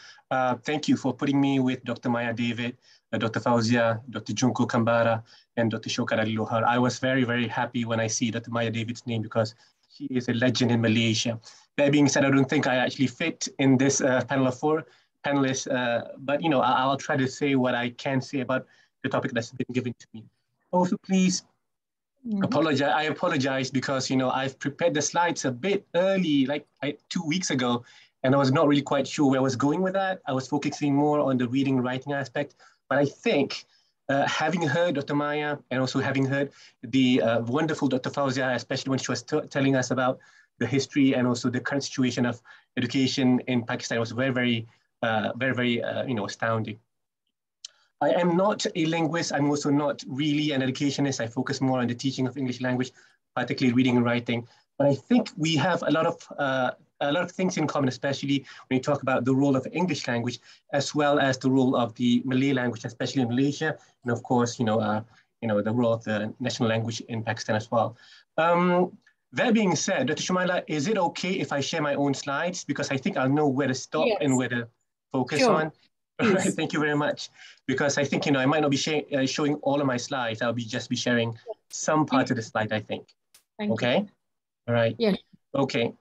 thank you for putting me with Dr. Maya David, Dr. Fauzia, Dr. Junko Kambara, and Dr. Shokar Ali Lohar. I was very, very happy when I see Dr. Maya David's name because she is a legend in Malaysia. That being said, I don't think I actually fit in this panel of 4 panelists, but I'll try to say what I can say about the topic that's been given to me. Also, please, I apologize because I've prepared the slides a bit early, like 2 weeks ago, and I was not really quite sure where I was going with that. I was focusing more on the reading and writing aspect, but I think having heard Dr. Maya and also having heard the wonderful Dr. Fauzia, especially when she was telling us about the history and also the current situation of education in Pakistan, was very astounding. I am not a linguist. I'm also not really an educationist. I focus more on the teaching of English language, particularly reading and writing. But I think we have a lot of things in common, especially when you talk about the role of English language, as well as the role of the Malay language, especially in Malaysia, and of course, the role of the national language in Pakistan as well. That being said, Dr. Shumaila, is it okay if I share my own slides? Because I think I'll know where to stop and where to focus on. All right, thank you very much. Because I think, I might not be showing all of my slides. I'll just be sharing some part of the slide, I think. Thank you. All right. Yeah. Okay.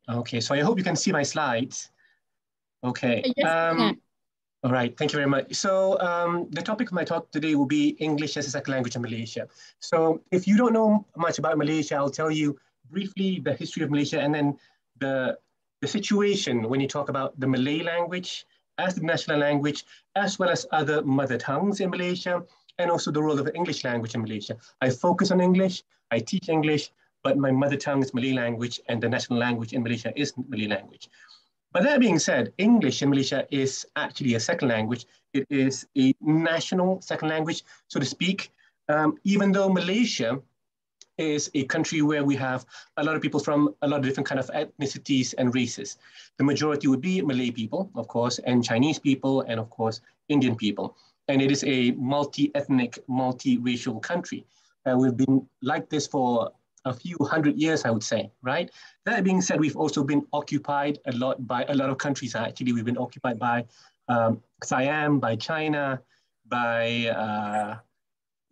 Okay, so I hope you can see my slides. Okay. Yes, all right, thank you very much. So the topic of my talk today will be English as a second language in Malaysia. So if you don't know much about Malaysia, I'll tell you briefly the history of Malaysia and then the situation when you talk about the Malay language as the national language, as well as other mother tongues in Malaysia, and also the role of the English language in Malaysia. I focus on English, I teach English, but my mother tongue is Malay language, and the national language in Malaysia is Malay language. But that being said, English in Malaysia is actually a second language. It is a national second language, so to speak, even though Malaysia is a country where we have a lot of people from a lot of different kind of ethnicities and races. The majority would be Malay people, of course, and Chinese people, and of course, Indian people. And it is a multi-ethnic, multi-racial country. We've been like this for a few hundred years, I would say, right? That being said, we've also been occupied a lot by a lot of countries. Actually, we've been occupied by Siam, by China, by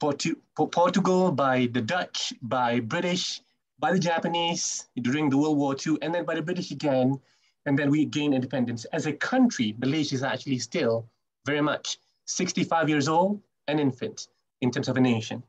Portugal, by the Dutch, by British, by the Japanese during the World War II, and then by the British again, and then we gained independence. As a country, Malaysia is actually still very much 65 years old, an infant in terms of a nation.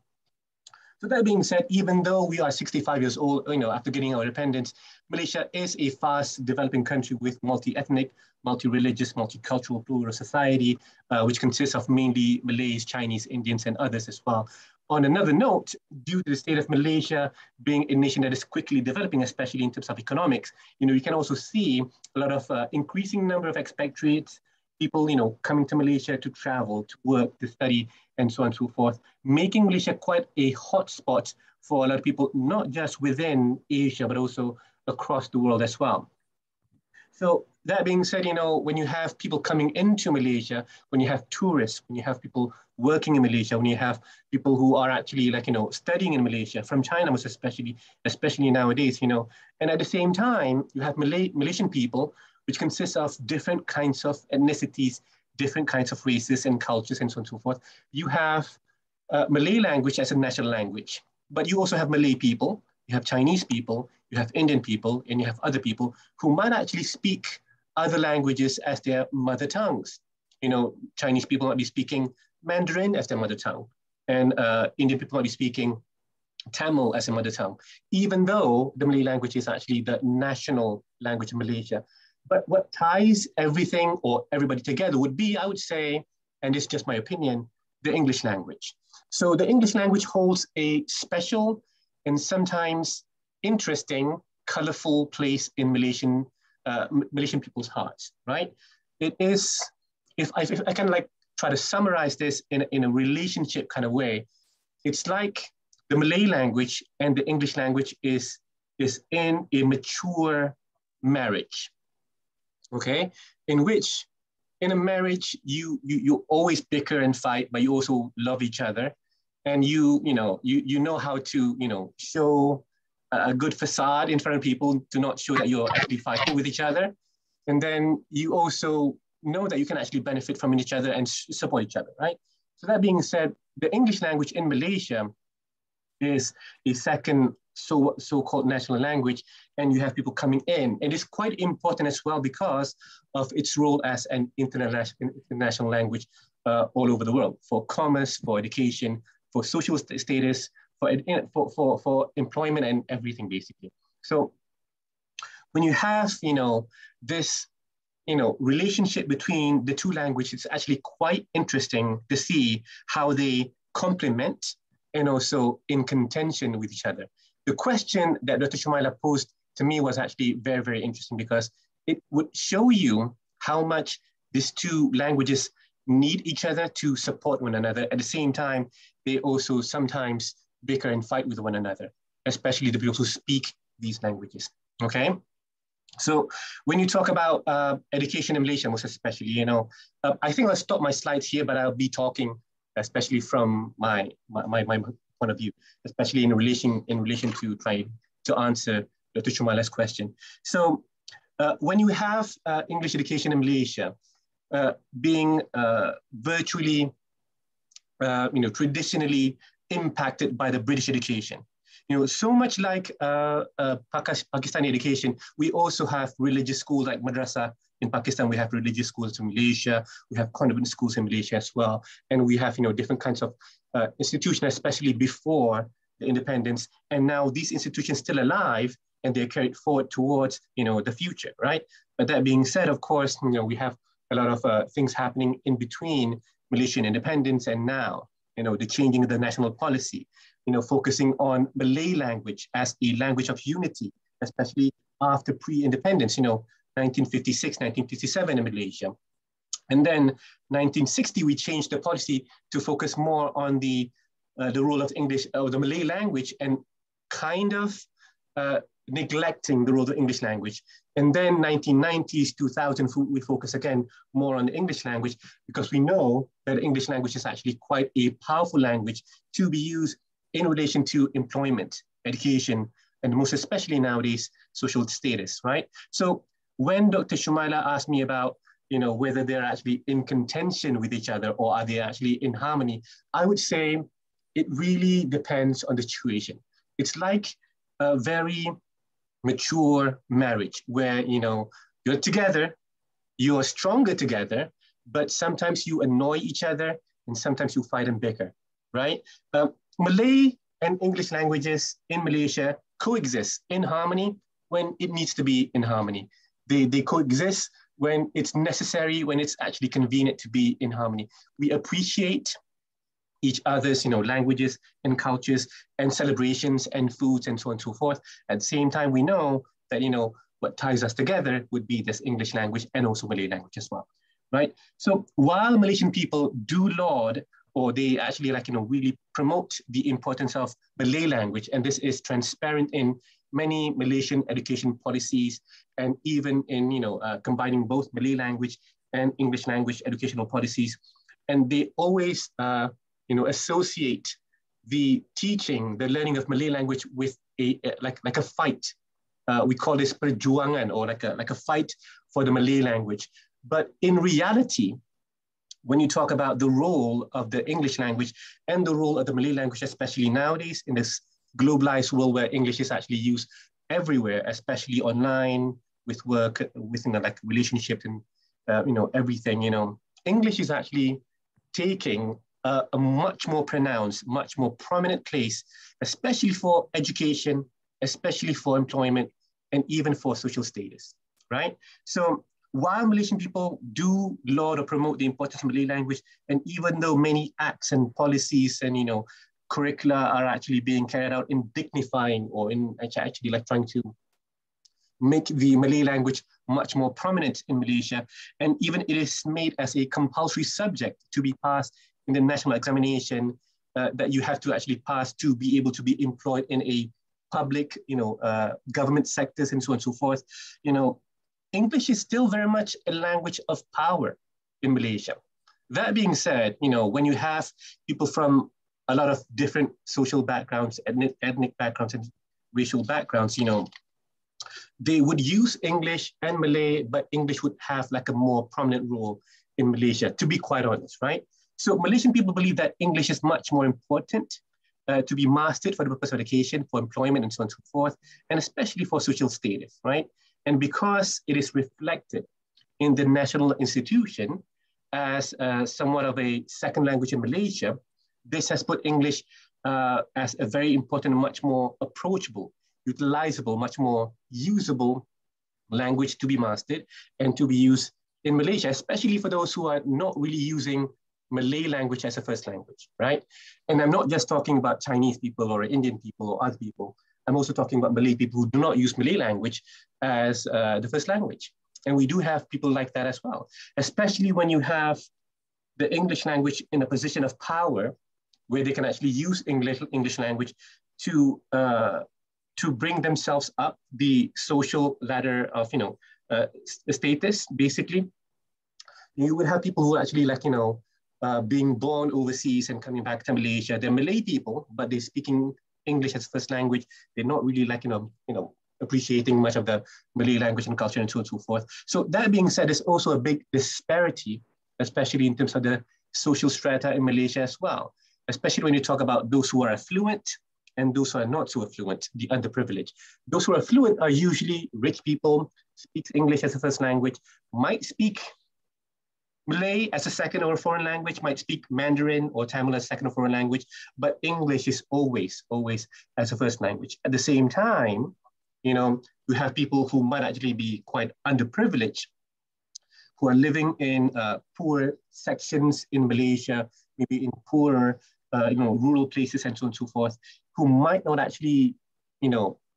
So that being said, even though we are 65 years old, after getting our independence, Malaysia is a fast developing country with multi-ethnic, multi-religious, multicultural, plural society, which consists of mainly Malays, Chinese, Indians, and others as well. On another note, due to the state of Malaysia being a nation that is quickly developing, especially in terms of economics, you can also see a lot of increasing number of expatriates, people, coming to Malaysia to travel, to work, to study, and so on and so forth, making Malaysia quite a hotspot for a lot of people, not just within Asia, but also across the world as well. So that being said, when you have people coming into Malaysia, when you have tourists, when you have people working in Malaysia, when you have people who are actually studying in Malaysia, from China most especially nowadays, and at the same time, you have Malaysian people, which consists of different kinds of ethnicities, different kinds of races and cultures and so on and so forth. You have Malay language as a national language, but you also have Malay people, you have Chinese people, you have Indian people, and you have other people who might actually speak other languages as their mother tongues. Chinese people might be speaking Mandarin as their mother tongue, and Indian people might be speaking Tamil as a mother tongue, even though the Malay language is actually the national language of Malaysia. But what ties everything or everybody together would be, I would say, and it's just my opinion, the English language. So the English language holds a special and sometimes interesting, colorful place in Malaysian people's hearts, right? It is, if I can try to summarize this in a relationship kind of way, it's like the Malay language and the English language is in a mature marriage, okay? In which, in a marriage, you always bicker and fight, but you also love each other. And you know how to, show a good facade in front of people to not show that you're actually fighting with each other. And then you also know that you can actually benefit from each other and support each other, right? So that being said, the English language in Malaysia is a second so-called national language, and you have people coming in. And it's quite important as well because of its role as an international language all over the world, for commerce, for education, for social status, for employment and everything basically. So when you have, this, relationship between the two languages, it's actually quite interesting to see how they complement and also in contention with each other. The question that Dr. Shumaila posed to me was actually very, very interesting because it would show you how much these two languages need each other to support one another. At the same time, they also sometimes bicker and fight with one another, especially the people who speak these languages, okay? So when you talk about education in Malaysia, most especially, I think I'll stop my slides here, but I'll be talking especially from my point of view, especially in relation to trying to answer Dr. Shumaila's question. So when you have English education in Malaysia being virtually, traditionally impacted by the British education, so much like Pakistani education, we also have religious schools like madrasa. In Pakistan, we have religious schools in Malaysia. We have convent schools in Malaysia as well. And we have, different kinds of institutions, especially before the independence. And now these institutions still alive and they're carried forward towards, the future, right? But that being said, of course, we have a lot of things happening in between Malaysian independence and now, the changing of the national policy, focusing on Malay language as a language of unity, especially after pre-independence, 1956, 1957 in Malaysia. And then 1960, we changed the policy to focus more on the role of English or the Malay language and kind of neglecting the role of English language. And then 1990s, 2000, we focus again more on the English language because we know that English language is actually quite a powerful language to be used in relation to employment, education, and most especially nowadays, social status, right? So when Dr. Shumaila asked me about, whether they're actually in contention with each other or are they actually in harmony, I would say it really depends on the situation. It's like a very mature marriage where, you're together, you're stronger together, but sometimes you annoy each other and sometimes you fight and bicker, right? Malay and English languages in Malaysia coexist in harmony when it needs to be in harmony. They coexist when it's necessary, when it's actually convenient to be in harmony. We appreciate each other's languages and cultures and celebrations and foods and so on and so forth. At the same time, we know that what ties us together would be this English language and also Malay language as well, right? So while Malaysian people do laud or they actually really promote the importance of Malay language, and this is transparent in many Malaysian education policies and even in combining both Malay language and English language educational policies, and they always associate the teaching, the learning of Malay language with like a fight. We call this perjuangan or like a fight for the Malay language. But in reality, when you talk about the role of the English language and the role of the Malay language, especially nowadays in this globalized world where English is actually used everywhere, especially online, with work, within relationships and everything, English is actually taking a much more pronounced, much more prominent place, especially for education, especially for employment, and even for social status, right? So while Malaysian people do laud or promote the importance of Malay language, and even though many acts and policies and curricula are actually being carried out in dignifying or in actually trying to make the Malay language much more prominent in Malaysia, and even it is made as a compulsory subject to be passed in the national examination that you have to actually pass to be able to be employed in a public, government sectors and so on and so forth. English is still very much a language of power in Malaysia. That being said, when you have people from a lot of different social backgrounds, ethnic backgrounds, and racial backgrounds, they would use English and Malay, but English would have like a more prominent role in Malaysia, to be quite honest, right? So Malaysian people believe that English is much more important to be mastered for the purpose of education, for employment, and so on and so forth, and especially for social status, right? And because it is reflected in the national institution as somewhat of a second language in Malaysia, this has put English as a very important, much more approachable, utilizable, much more usable language to be mastered and to be used in Malaysia, especially for those who are not really using Malay language as a first language, right? And I'm not just talking about Chinese people or Indian people or other people. I'm also talking about Malay people who do not use Malay language as the first language. And we do have people like that as well, especially when you have the English language in a position of power where they can actually use English language to bring themselves up the social ladder of, status, basically. You would have people who are actually being born overseas and coming back to Malaysia. They're Malay people, but they're speaking English as first language. They're not really appreciating much of the Malay language and culture and so on and so forth. So that being said, there's also a big disparity, especially in terms of the social strata in Malaysia as well, especially when you talk about those who are affluent and those who are not so affluent, the underprivileged. Those who are affluent are usually rich people, speak English as a first language, might speak Malay as a second or foreign language, might speak Mandarin or Tamil as a second or foreign language, but English is always as a first language. At the same time, you have people who might actually be quite underprivileged, who are living in poor sections in Malaysia, maybe in poorer, rural places and so on and so forth, who might not actually,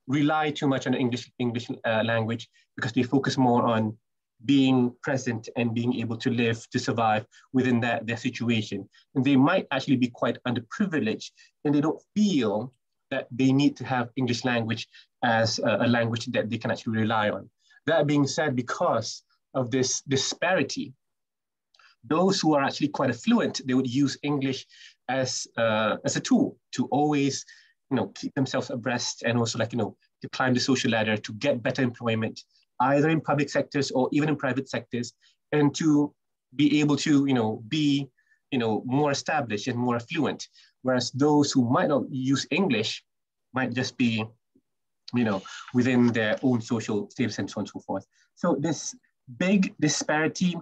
rely too much on the English language because they focus more on being present and being able to live, to survive within their situation. And they might actually be quite underprivileged and they don't feel that they need to have English language as a language that they can actually rely on. That being said, because of this disparity, those who are actually quite affluent, they would use English as a tool to always, keep themselves abreast and also to climb the social ladder, to get better employment, either in public sectors or even in private sectors, and to be able to, be, more established and more affluent. Whereas those who might not use English might just be, within their own social status and so on and so forth. So this big disparity,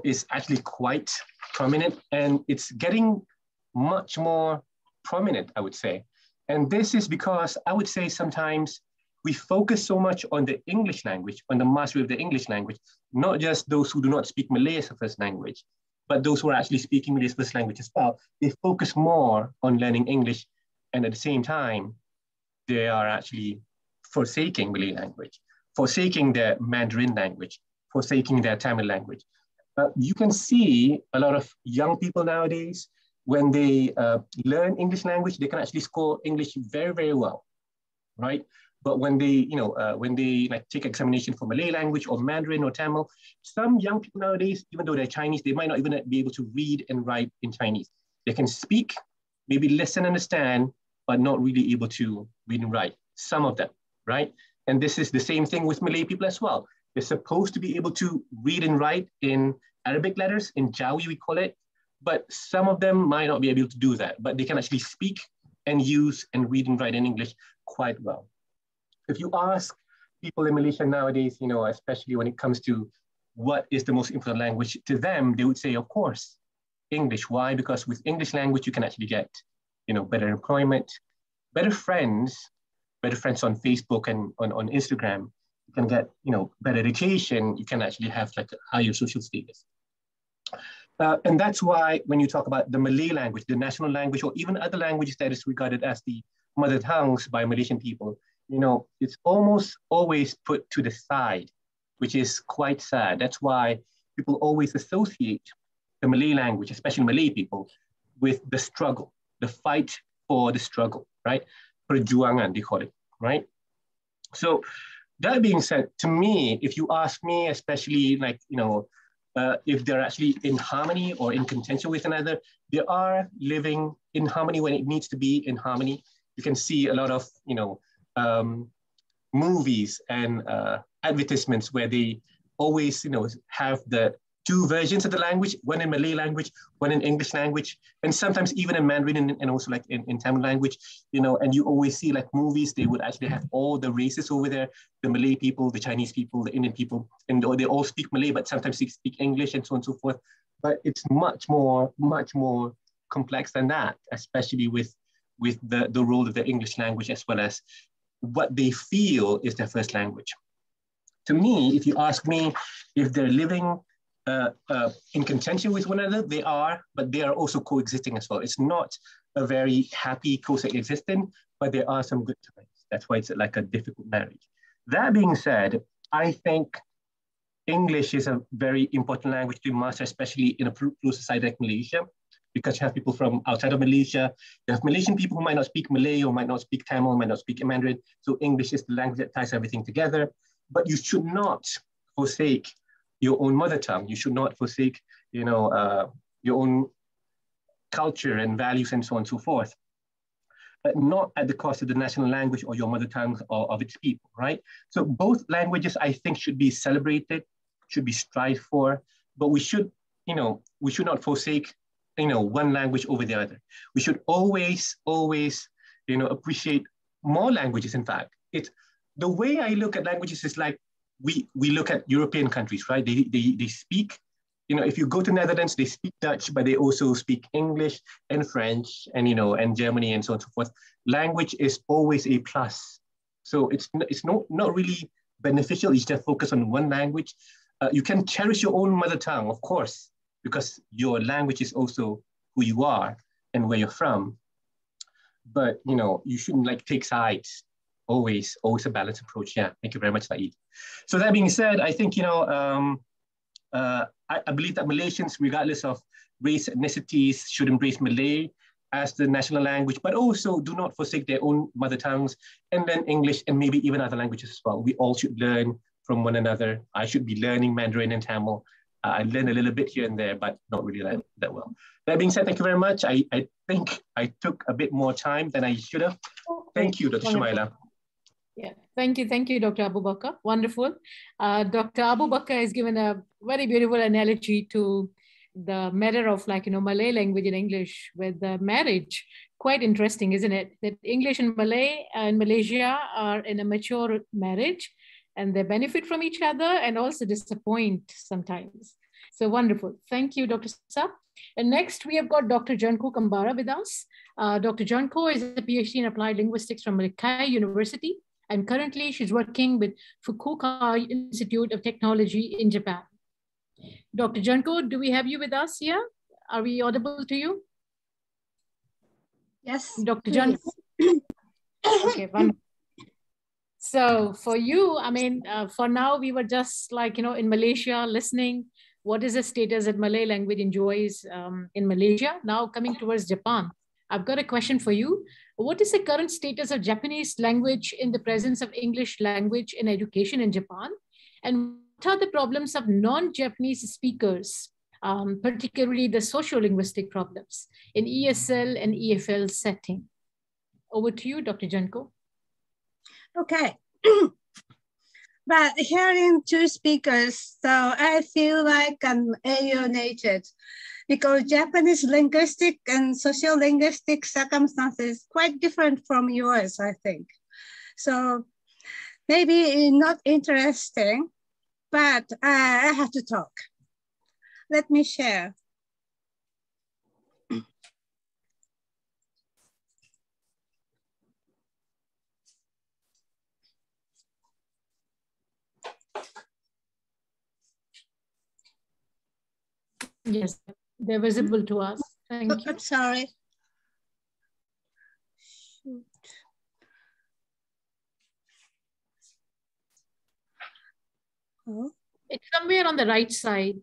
is actually quite prominent and it's getting much more prominent, I would say. And this is because I would say sometimes we focus so much on the English language, on the mastery of the English language, not just those who do not speak Malay as a first language, but those who are actually speaking Malay as first language as well. They focus more on learning English, and at the same time, they are actually forsaking Malay language, forsaking their Mandarin language, forsaking their Tamil language. You can see a lot of young people nowadays, when they learn English language, they can actually score English very, very well, right? But when they, take examination for Malay language or Mandarin or Tamil, some young people nowadays, even though they're Chinese, they might not even be able to read and write in Chinese. They can speak, maybe listen, understand, but not really able to read and write. Some of them, right? And this is the same thing with Malay people as well. They're supposed to be able to read and write in Arabic letters, in Jawi we call it, but some of them might not be able to do that, but they can actually speak and use and read and write in English quite well. If you ask people in Malaysia nowadays, especially when it comes to what is the most important language to them, they would say, of course, English. Why? Because with English language, you can actually get, better employment, better friends on Facebook and on Instagram. You can get, better education. You can actually have a higher social status. And that's why when you talk about the Malay language, the national language, or even other languages that is regarded as the mother tongues by Malaysian people, it's almost always put to the side, which is quite sad. That's why people always associate the Malay language, especially Malay people, with the the fight for the struggle, right? Perjuangan, they call it, right? So that being said, to me, if you ask me, especially like, if they're actually in harmony or in contention with another, they are living in harmony when it needs to be in harmony. You can see a lot of, movies and advertisements where they always, have the two versions of the language, one in Malay language, one in English language, and sometimes even in Mandarin and also like in Tamil language, and you always see like movies, they would actually have all the races over there, the Malay people, the Chinese people, the Indian people, and they all speak Malay, but sometimes they speak English and so on and so forth. But it's much more complex than that, especially with the role of the English language as well as what they feel is their first language. To me, if you ask me if they're living in contention with one another, they are, but they are also coexisting as well. It's not a very happy coexisting, but there are some good times. That's why it's like a difficult marriage. That being said, I think English is a very important language to master, especially in a plural society like Malaysia, because you have people from outside of Malaysia. You have Malaysian people who might not speak Malay or might not speak Tamil, might not speak Mandarin. So English is the language that ties everything together. But you should not forsake your own mother tongue. You should not forsake, your own culture and values and so on and so forth. But not at the cost of the national language or your mother tongue or of its people, right? So both languages, I think, should be celebrated, should be strived for, but we should not forsake, one language over the other. We should always, appreciate more languages. In fact, the way I look at languages is like we look at European countries, right? They speak, if you go to Netherlands, they speak Dutch, but they also speak English and French and, and Germany and so on and so forth. Language is always a plus. So it's not really beneficial. You just focus on one language. You can cherish your own mother tongue, of course, because your language is also who you are and where you're from. But, you shouldn't like take sides. Always a balanced approach. Yeah, thank you very much, Saeed. So that being said, I think, I believe that Malaysians, regardless of race, ethnicities, should embrace Malay as the national language, but also do not forsake their own mother tongues and learn English and maybe even other languages as well. We all should learn from one another. I should be learning Mandarin and Tamil. I learn a little bit here and there, but not really that well. That being said, thank you very much. I think I took a bit more time than I should have. Thank you, Dr. Shumaila. Yeah, thank you, Dr. Abu Bakar. Wonderful. Dr. Abu Bakar has given a very beautiful analogy to the matter of Malay language and English with the marriage. Quite interesting, isn't it? That English and Malay and Malaysia are in a mature marriage and they benefit from each other and also disappoint sometimes. So wonderful. Thank you, Dr. Saab. And next we have got Dr. Janko Kambara with us. Dr. Janko is a PhD in Applied Linguistics from Rikai University. And currently she's working with Fukuoka Institute of Technology in Japan. Dr. Janko, do we have you with us here? Are we audible to you? Yes. Dr. Janko? Okay, wonderful. So for you, for now, we were just in Malaysia listening. What is the status that Malay language enjoys in Malaysia? Now coming towards Japan. I've got a question for you. What is the current status of Japanese language in the presence of English language in education in Japan? And what are the problems of non-Japanese speakers, particularly the socio-linguistic problems in ESL and EFL setting? Over to you, Dr. Janko. Okay. But hearing two speakers, so I feel like I'm alienated, because Japanese linguistic and sociolinguistic circumstances quite different from yours, I think. So maybe not interesting, but I have to talk. Let me share. Yes, they're visible to us. Thank you. I'm sorry. Shoot. Oh. It's somewhere on the right side.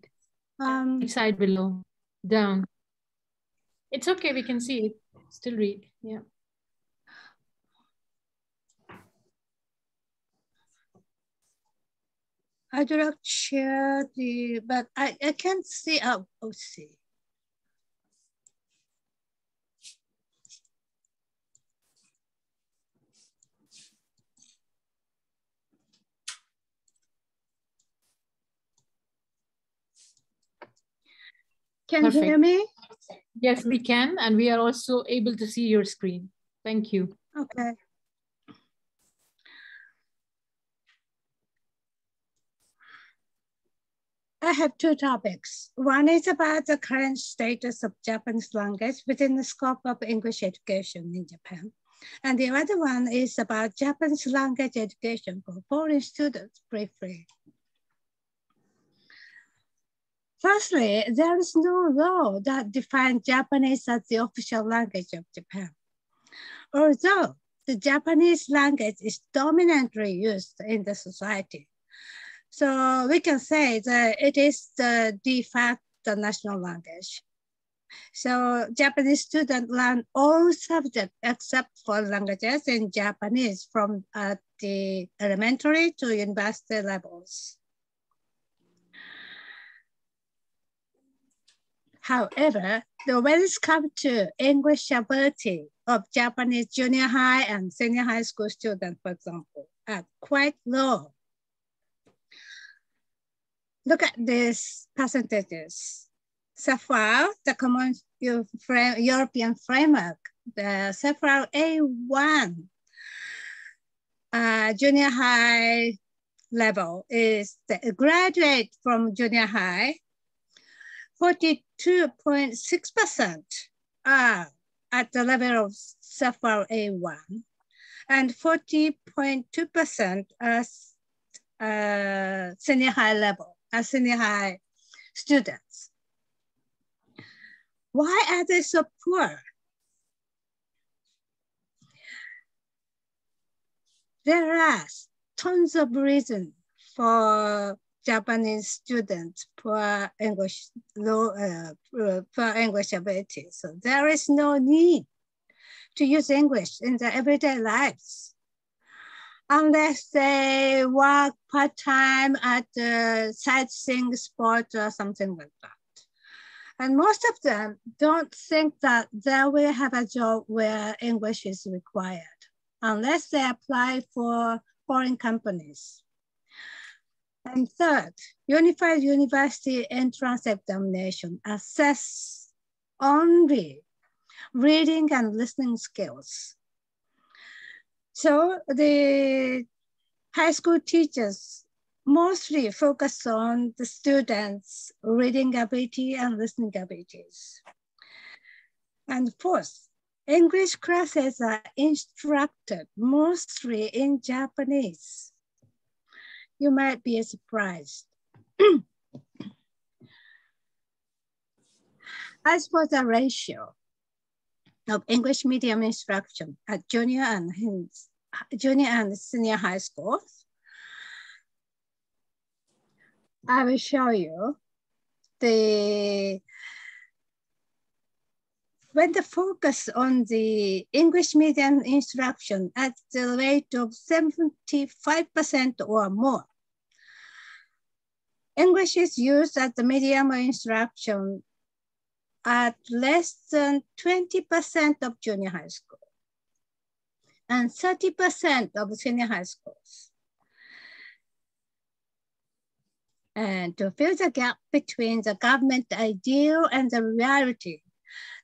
Right side below, down. It's okay, we can see it. Still read, yeah. I do not share the, but I can't see, oh, see. Can you hear me? Yes, we can. And we are also able to see your screen. Thank you. Okay. I have two topics. One is about the current status of Japanese language within the scope of English education in Japan. And the other one is about Japanese language education for foreign students, briefly. Firstly, there is no law that defines Japanese as the official language of Japan. Although the Japanese language is dominantly used in the society, so we can say that it is the de facto national language. So Japanese students learn all subjects except for languages in Japanese from the elementary to university levels. However, when it comes to English ability of Japanese junior high and senior high school students, for example, are quite low. Look at these percentages. CEFAL, the Common European Framework, the CEFAL A1 junior high level is the graduate from junior high. 42.6% are at the level of CEFAL A1 and 40.2% as senior high level, as senior high students. Why are they so poor? There are tons of reasons for Japanese students for English ability. So there is no need to use English in their everyday lives unless they work part-time at the sightseeing spot or something like that. And most of them don't think that they will have a job where English is required unless they apply for foreign companies. And third, Unified University Entrance Examination assess only reading and listening skills. So the high school teachers mostly focus on the students' reading ability and listening abilities. And fourth, English classes are instructed mostly in Japanese. You might be surprised. As for the ratio of English medium instruction at junior and senior high schools, I will show you when the focus on the English medium instruction at the rate of 75% or more. English is used as the medium instruction at less than 20% of junior high school and 30% of senior high schools. And to fill the gap between the government ideal and the reality,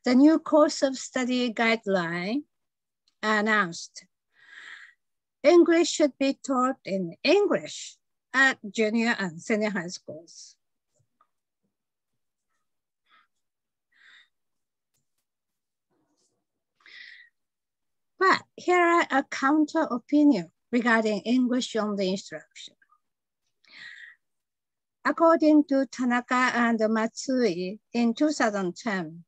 the new course of study guideline announced English should be taught in English at junior and senior high schools. But here are a counter opinion regarding English only instruction. According to Tanaka and Matsui in 2010,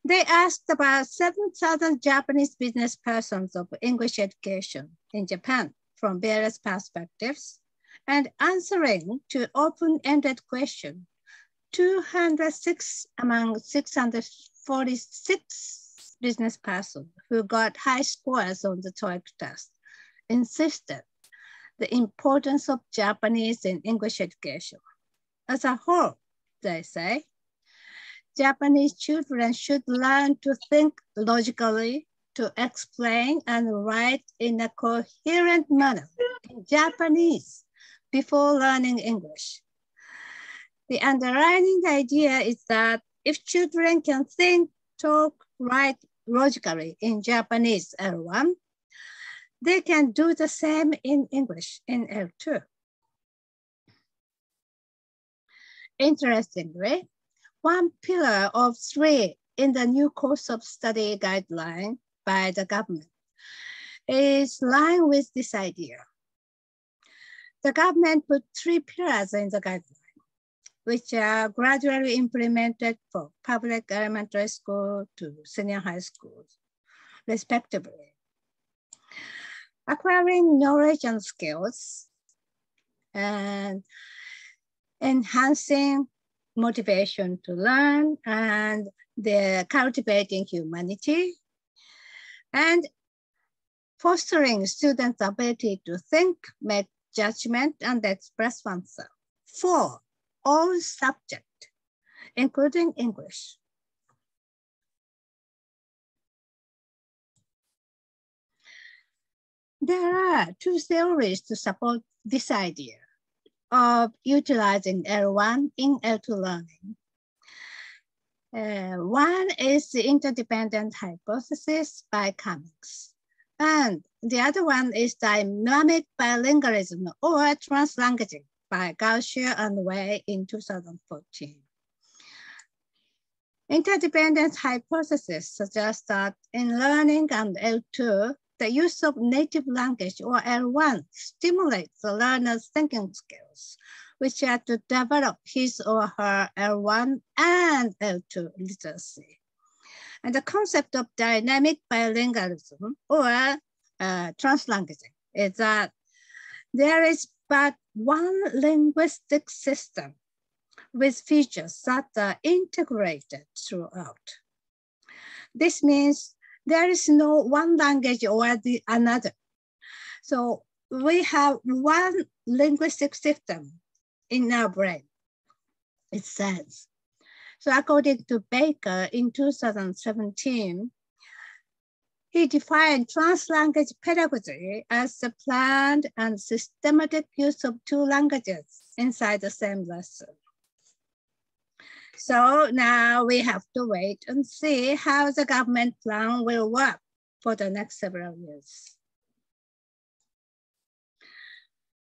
they asked about 7,000 Japanese business persons of English education in Japan from various perspectives, and answering to open-ended question, 206 among 646 business person who got high scores on the TOEIC test insisted the importance of Japanese in English education. As a whole, they say, Japanese children should learn to think logically, to explain and write in a coherent manner in Japanese before learning English. The underlying idea is that if children can think, talk, write logically in Japanese L1, they can do the same in English in L2. Interestingly, one pillar of 3 in the new course of study guideline by the government is in line with this idea. The government put 3 pillars in the guideline, which are gradually implemented for public elementary school to senior high schools, respectively. Acquiring knowledge and skills, and enhancing motivation to learn, and the cultivating humanity, and fostering students' ability to think, make judgment, and express oneself for all subjects, including English. There are 2 theories to support this idea of utilizing L1 in L2 learning. One is the interdependent hypothesis by Cummings, and the other one is dynamic bilingualism or translanguaging by Garcia and Wei in 2014. Interdependent hypothesis suggests that in learning and L2, the use of native language or L1 stimulates the learner's thinking skills, which are to develop his or her L1 and L2 literacy. And the concept of dynamic bilingualism or translanguaging is that there is but one linguistic system with features that are integrated throughout. This means there is no one language or the another. So we have one linguistic system in our brain, it says. So according to Baker in 2017, he defined translanguage pedagogy as the planned and systematic use of 2 languages inside the same lesson. So now we have to wait and see how the government plan will work for the next several years.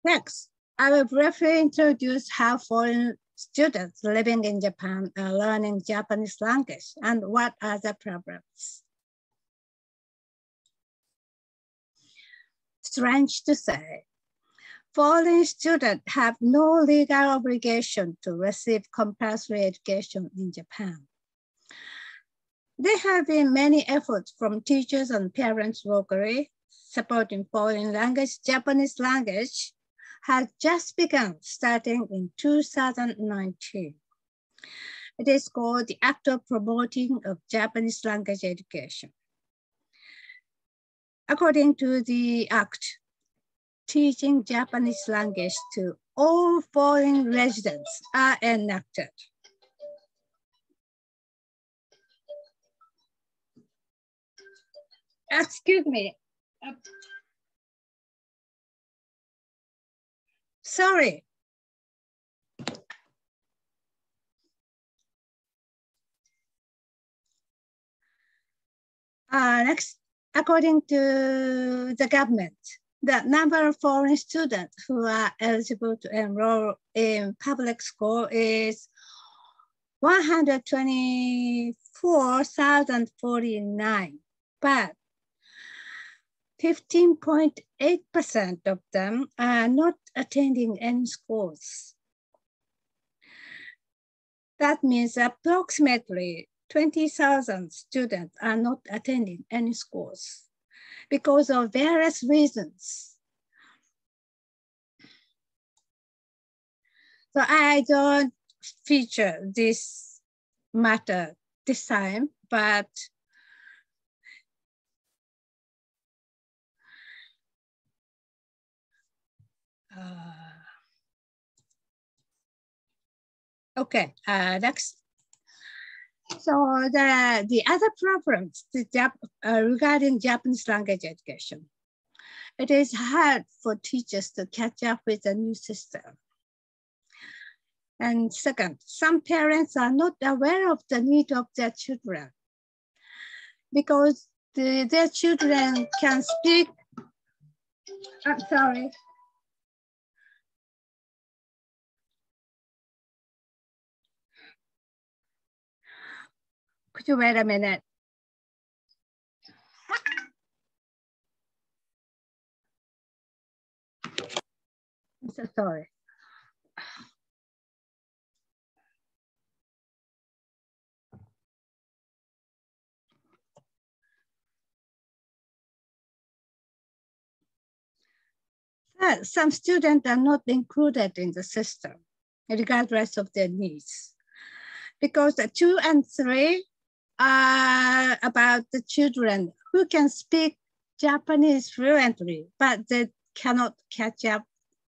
Next, I will briefly introduce how foreign students living in Japan are learning Japanese language and what are the problems. Strange to say, foreign students have no legal obligation to receive compulsory education in Japan. There have been many efforts from teachers and parents locally supporting foreign language. Japanese language has just begun starting in 2019. It is called the Act of Promoting of Japanese Language Education. According to the Act, teaching Japanese language to all foreign residents are enacted. Excuse me. Sorry. Next, according to the government, the number of foreign students who are eligible to enroll in public school is 124,049, but 15.8% of them are not attending any schools. That means approximately 20,000 students are not attending any schools because of various reasons. So I don't feature this matter this time, but Okay, next. So the other problems regarding Japanese language education. It is hard for teachers to catch up with the new system. And second, some parents are not aware of the need of their children because their children can speak. I'm sorry. Could you wait a minute? I'm so sorry. Some students are not included in the system, regardless of their needs. Because the 2 and 3 are about the children who can speak Japanese fluently, but they cannot catch up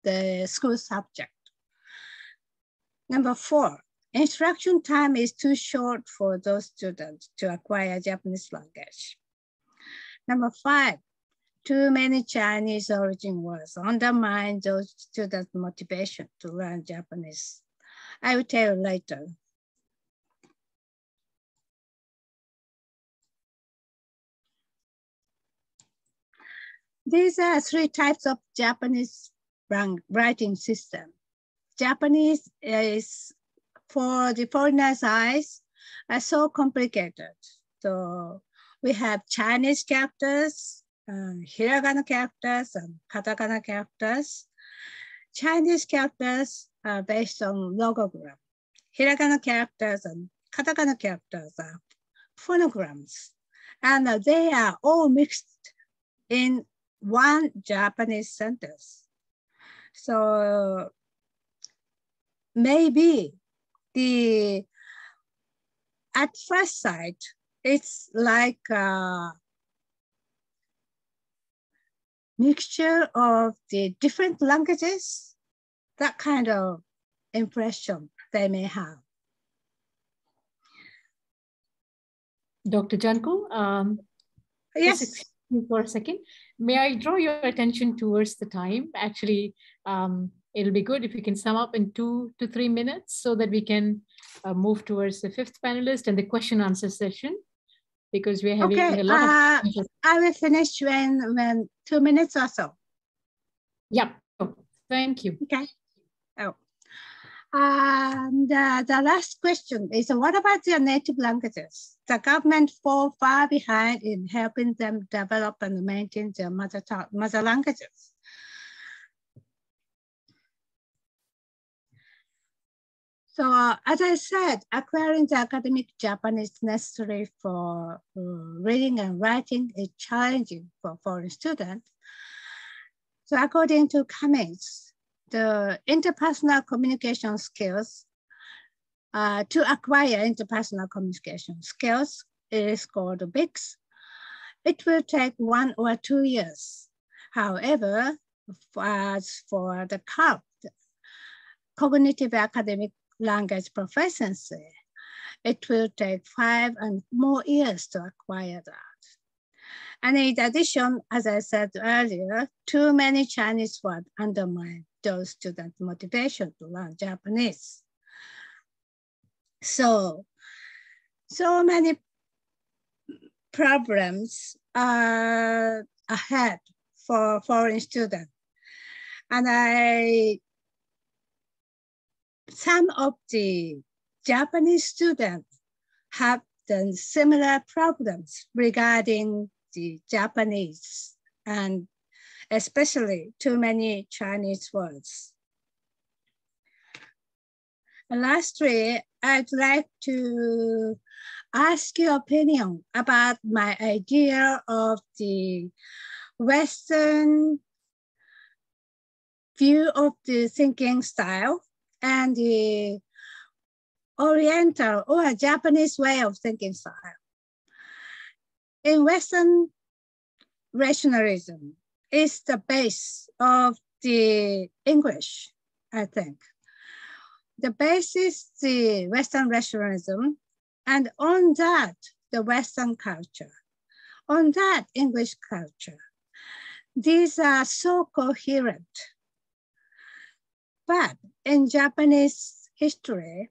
the school subject. Number 4, instruction time is too short for those students to acquire Japanese language. Number 5, too many Chinese origin words undermine those students' motivation to learn Japanese. I will tell you later. These are 3 types of Japanese writing system. Japanese is, for the foreigner's eyes, are so complicated. So we have Chinese characters, hiragana characters, and katakana characters. Chinese characters are based on logogram. Hiragana characters and katakana characters are phonograms. And they are all mixed in one Japanese sentence. So maybe at first sight, it's like a mixture of the different languages, that kind of impression they may have. Dr. Janko, yes. Excuse me for a second. May I draw your attention towards the time? Actually, it'll be good if you can sum up in 2 to 3 minutes so that we can move towards the 5th panelist and the question answer session, because we're having a lot of... I will finish when 2 minutes or so. Yeah, oh, thank you. Okay. Oh. The last question is, what about their native languages? The government fall far behind in helping them develop and maintain their mother languages. So as I said, acquiring the academic Japanese necessary for reading and writing is challenging for foreign students. So according to Cummings, the interpersonal communication skills, to acquire interpersonal communication skills, it is called BICS. It will take 1 or 2 years. However, as for the CAP, cognitive academic language proficiency, it will take 5 and more years to acquire that. And in addition, as I said earlier, too many Chinese words undermine those students' motivation to learn Japanese. So many problems are ahead for foreign students. And some of the Japanese students have the similar problems regarding the Japanese, and especially too many Chinese words. And lastly, I'd like to ask your opinion about my idea of the Western view of the thinking style and the Oriental or Japanese way of thinking style. In Western rationalism is the base of the English, I think. The base is the Western rationalism, and on that, the Western culture. On that, English culture. These are so coherent. But in Japanese history,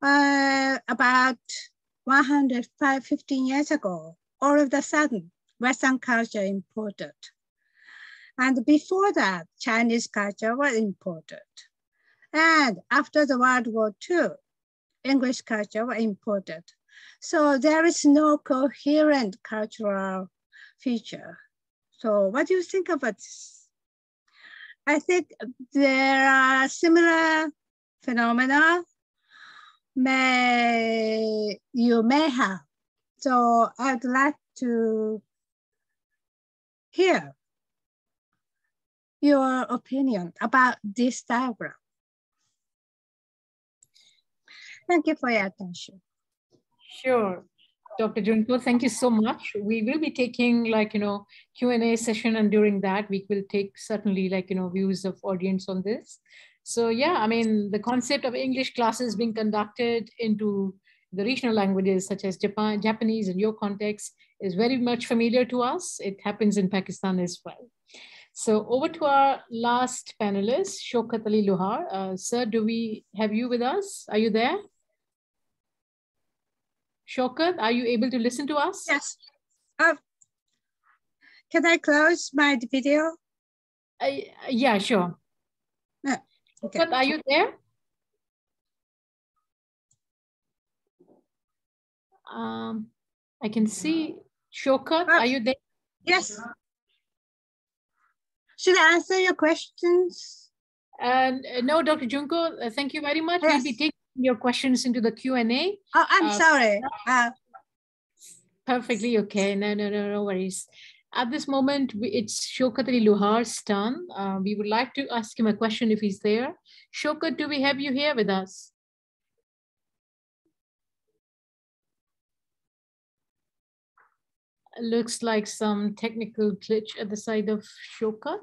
about 115 years ago, all of a sudden, Western culture imported. And before that, Chinese culture was imported. And after the World War II, English culture was imported. So there is no coherent cultural feature. So what do you think about this? I think there are similar phenomena you may have. So I'd like to hear your opinion about this diagram. Thank you for your attention. Sure. Dr. Junko, thank you so much. We will be taking Q&A session, and during that we will take certainly views of audience on this. So yeah, I mean, the concept of English classes being conducted into the regional languages such as Japanese in your context is very much familiar to us. It happens in Pakistan as well. So over to our last panelist, Shaukat Ali Luhar. Sir, do we have you with us? Are you there? Shaukat, are you able to listen to us? Yes. Can I close my video? Yeah, sure. Okay. Shaukat, are you there? I can see Shaukat. Are you there? Yes. Should I answer your questions? No, Dr. Junko, thank you very much. Yes. We'll be taking your questions into the Q&A. Oh, I'm sorry. Perfectly okay. No worries. At this moment, it's Shaukat Ali Luhar's turn. We would like to ask him a question if he's there. Shaukat, do we have you here with us? Looks like some technical glitch at the side of Shaukat.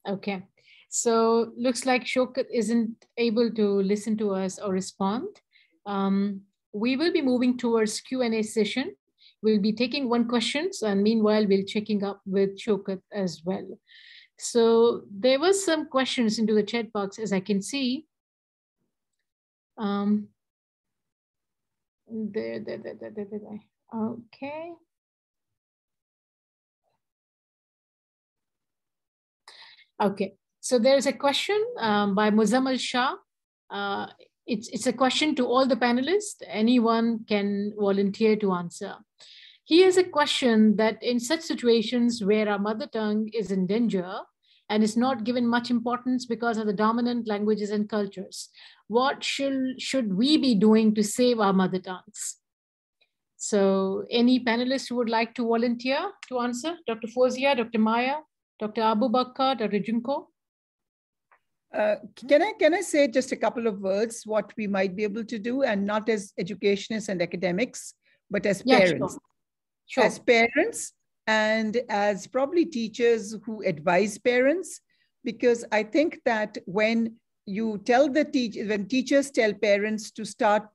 Okay, so looks like Shaukat isn't able to listen to us or respond. We will be moving towards Q&A session. We'll be taking one questions, and meanwhile, we'll checking up with Shaukat as well. So there was some questions into the chat box, as I can see. There. Okay. Okay, so there's a question by Muzammal Shah. It's a question to all the panelists. Anyone can volunteer to answer. He has a question that in such situations where our mother tongue is in danger and is not given much importance because of the dominant languages and cultures, what should we be doing to save our mother tongues? So any panelists who would like to volunteer to answer? Dr. Fauzia, Dr. Maya, Dr. Abu Bakr, Dr. Junko? Can I say just a couple of words what we might be able to do, and not as educationists and academics, but as parents? Sure. As parents and as probably teachers who advise parents, because I think that when you tell when teachers tell parents to start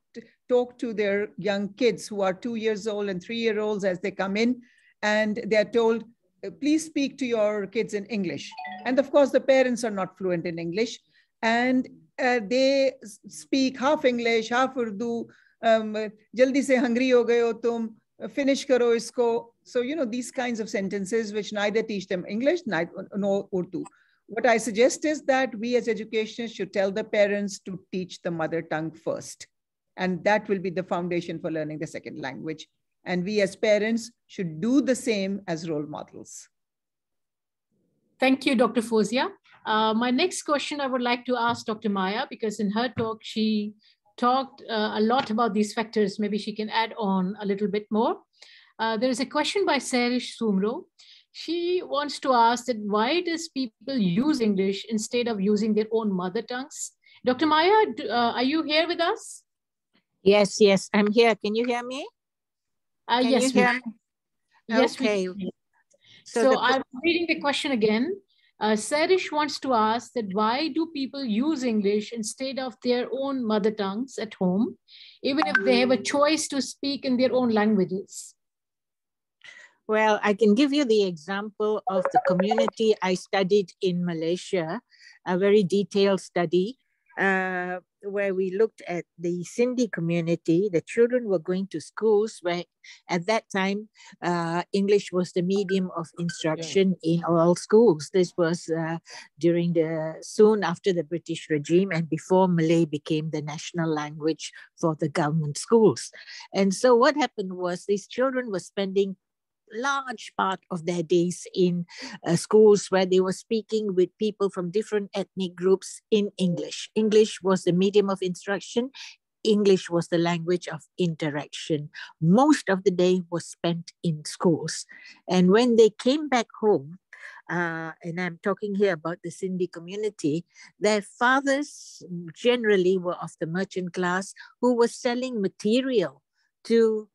talk to their young kids who are 2 years old and 3-year-olds as they come in, and they're told, please speak to your kids in English. And of course, the parents are not fluent in English, and they speak half English, half Urdu, jaldi se hungry ho gaye ho tum, finish karo isko. So, these kinds of sentences which neither teach them English, nor Urdu. What I suggest is that we as educationists should tell the parents to teach the mother tongue first. And that will be the foundation for learning the second language. And we as parents should do the same as role models. Thank you, Dr. Fauzia. My next question I would like to ask Dr. Maya, because in her talk, she talked a lot about these factors. Maybe she can add on a little bit more. There is a question by Sarish Sumro. She wants to ask that why does people use English instead of using their own mother tongues? Dr. Maya, are you here with us? Yes, I'm here. Can you hear me? Yes, you hear me? Yes, okay. we can. So, So I'm reading the question again. Sarish wants to ask that why do people use English instead of their own mother tongues at home, even if they have a choice to speak in their own languages? well, I can give you the example of the community I studied in Malaysia, a very detailed study where we looked at the Sindhi community. The children were going to schools where at that time, English was the medium of instruction in all schools. This was soon after the British regime and before Malay became the national language for the government schools. And so what happened was these children were spending large part of their days in schools where they were speaking with people from different ethnic groups in English. English was the medium of instruction. English was the language of interaction. Most of the day was spent in schools. And when they came back home, and I'm talking here about the Sindhi community, their fathers generally were of the merchant class who were selling material to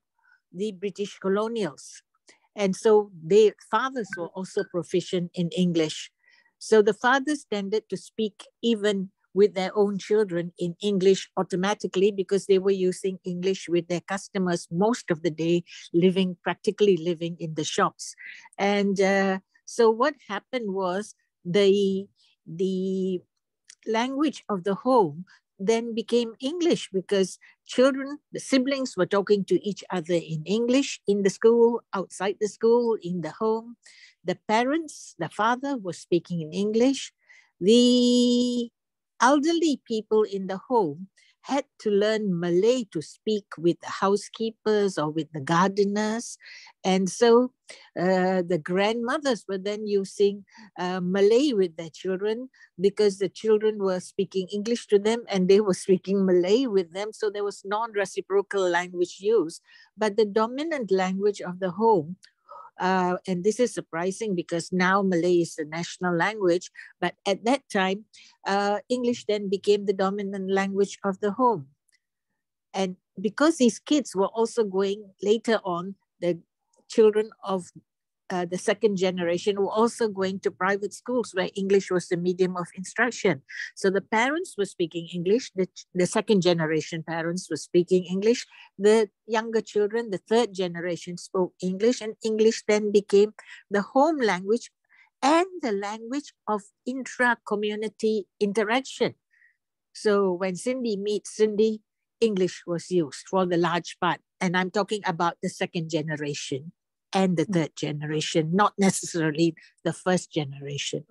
the British colonials. And so their fathers were also proficient in English. So the fathers tended to speak even with their own children in English automatically because they were using English with their customers most of the day, practically living in the shops. And so what happened was the language of the home then became English because the siblings were talking to each other in English, in the school, outside the school, in the home. The parents, the father was speaking in English. The elderly people in the home had to learn Malay to speak with the housekeepers or with the gardeners. And so the grandmothers were then using Malay with their children because the children were speaking English to them and they were speaking Malay with them. So there was non-reciprocal language use. But the dominant language of the home, and this is surprising because now Malay is the national language, but at that time, English then became the dominant language of the home. And because these kids were also going later on, the children of the second generation were also going to private schools where English was the medium of instruction. So the parents were speaking English, the second generation parents were speaking English, the younger children, the third generation spoke English, and English then became the home language and the language of intra-community interaction. So when Sindhi meets Sindhi, English was used for the large part. And I'm talking about the second generation and the third generation, not necessarily the first generation.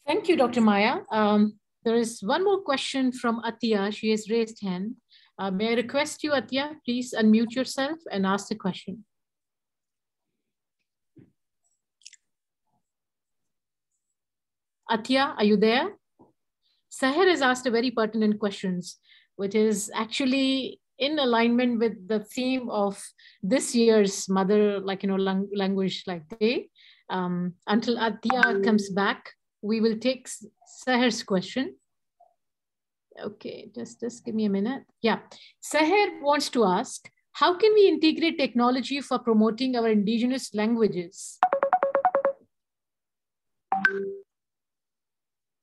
Thank you, Dr. Maya. There is one more question from Athiya. She has raised hand. May I request you, Athiya, please unmute yourself and ask the question. Athiya, are you there? Sahir has asked a very pertinent question, which is actually in alignment with the theme of this year's mother, language day. Until Athiya comes back, we will take Sahir's question. Okay, just give me a minute. Yeah, Sahir wants to ask, how can we integrate technology for promoting our indigenous languages?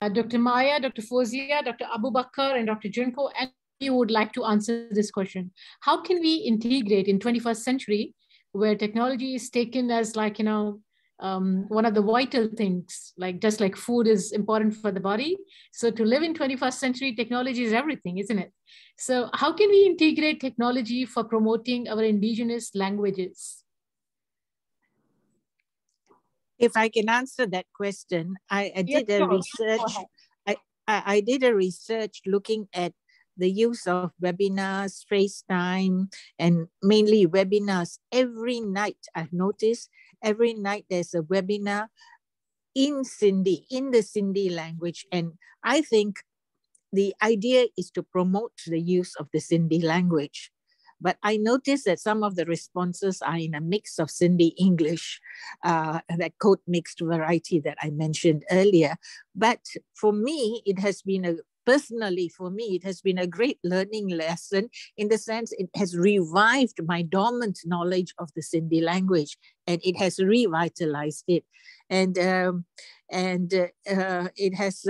Dr. Maya, Dr. Fauzia, Dr. Abu Bakr, and Dr. Junko, and you would like to answer this question. How can we integrate in 21st century where technology is taken as one of the vital things, just like food is important for the body. So to live in 21st century, technology is everything, isn't it? So how can we integrate technology for promoting our indigenous languages? If I can answer that question, I did a research. I did a research looking at the use of webinars, FaceTime, and mainly webinars. Every night, I've noticed, every night there's a webinar in Sindhi, in the Sindhi language. And I think the idea is to promote the use of the Sindhi language. But I noticed that some of the responses are in a mix of Sindhi English, that code mixed variety that I mentioned earlier. But for me, it has been personally, for me, it has been a great learning lesson in the sense it has revived my dormant knowledge of the Sindhi language, and it has revitalized it. And it has,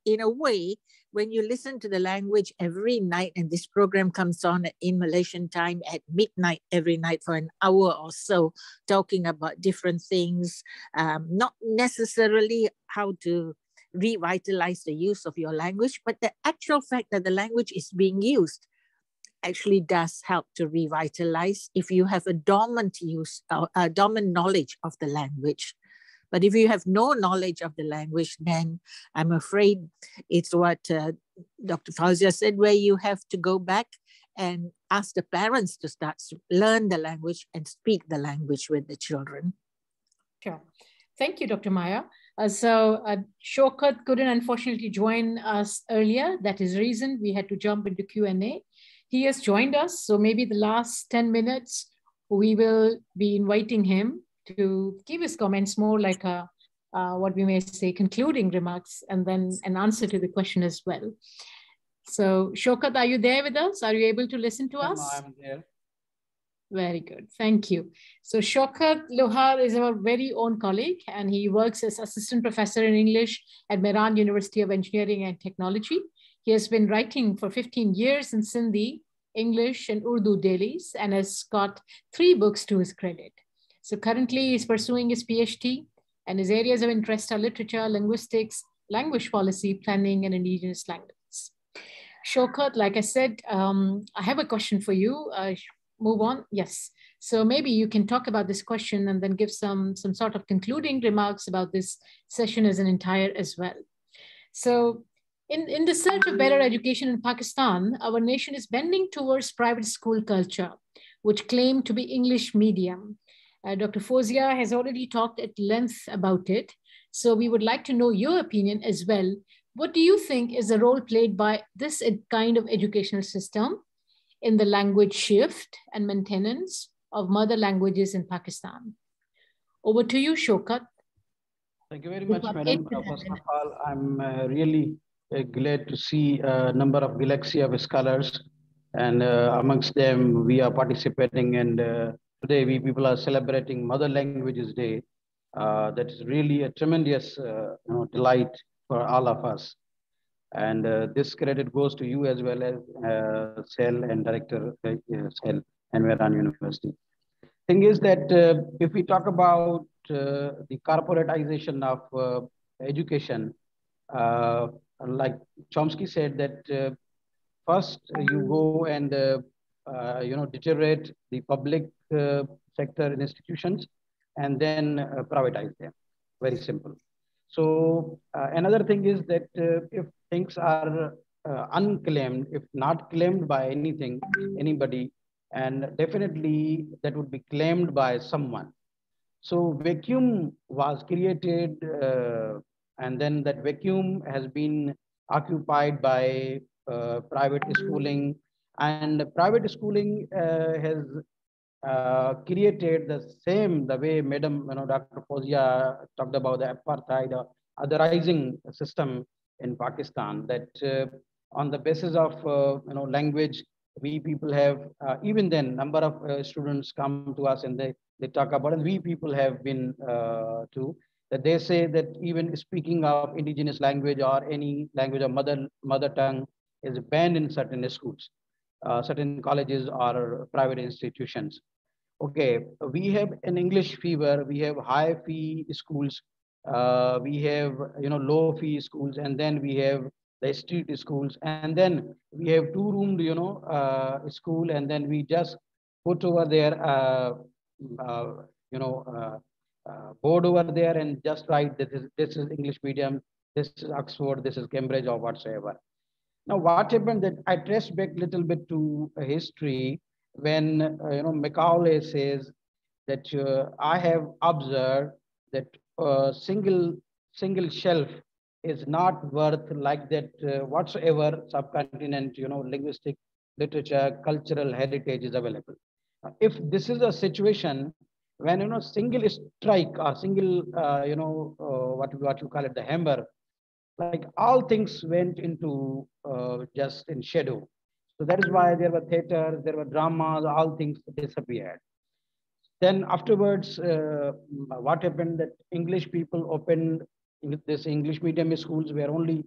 in a way, when you listen to the language every night, and this program comes on in Malaysian time at midnight every night for an hour or so, talking about different things, not necessarily how to revitalize the use of your language, but the actual fact that the language is being used actually does help to revitalize if you have a dormant use, a dormant knowledge of the language. But if you have no knowledge of the language, then I'm afraid it's what Dr. Fauzia said, where you have to go back and ask the parents to start to learn the language and speak the language with the children. Sure. Thank you, Dr. Maya. Shaukat couldn't unfortunately join us earlier. That is the reason we had to jump into Q&A. He has joined us, so maybe the last 10 minutes, we will be inviting him to give his comments more like a, what we may say, concluding remarks, and then an answer to the question as well. So Shaukat, are you there with us? Are you able to listen to us? I'm there. Very good, thank you. So Shaukat Lohar is our very own colleague, and he works as assistant professor in English at Mehran University of Engineering and Technology. He has been writing for 15 years in Sindhi, English, and Urdu dailies, and has got 3 books to his credit. So currently he's pursuing his PhD, and his areas of interest are literature, linguistics, language policy, planning, and indigenous languages. Shaukat, like I said, I have a question for you. Move on, yes. So maybe you can talk about this question and then give some sort of concluding remarks about this session as an entire as well. So in the search of better education in Pakistan, our nation is bending towards private school culture, which claim to be English medium. Dr. Fauzia has already talked at length about it. So we would like to know your opinion as well. What do you think is the role played by this kind of educational system in the language shift and maintenance of mother languages in Pakistan? Over to you, Shaukat. Thank you very much, Madam. First of all, I'm really glad to see a number of galaxy of scholars, and amongst them we are participating, and today we people are celebrating Mother Languages Day. That is really a tremendous delight for all of us. And this credit goes to you as well as Cell and Director Cell and Mehran University. Thing is that if we talk about the corporatization of education, like Chomsky said that first you go and deteriorate the public sector institutions and then privatize them. Very simple. So another thing is that if things are unclaimed, if not claimed by anybody, and definitely that would be claimed by someone. So vacuum was created, and then that vacuum has been occupied by private schooling, and private schooling has created the way Madam, Dr. Fauzia talked about the apartheid or otherizing system in Pakistan, that on the basis of language, we people have even then number of students come to us and they talk about, and we people have been too, that they say that even speaking of indigenous language or any language of mother tongue is banned in certain schools, certain colleges or private institutions. Okay, we have an English fever, we have high fee schools, we have low fee schools, and then we have the street schools, and then we have 2-roomed school, and then we just put over there board over there and just write this is English medium, this is Oxford, this is Cambridge or whatsoever. Now what happened that I trace back a little bit to history when Macaulay says that I have observed that single shelf is not worth like that whatsoever subcontinent linguistic literature cultural heritage is available. If this is a situation when single strike or single what you call it, the hammer like all things went into just in shadow. So that is why there were theaters, there were dramas, all things disappeared. Then afterwards, what happened that English people opened this English medium schools where only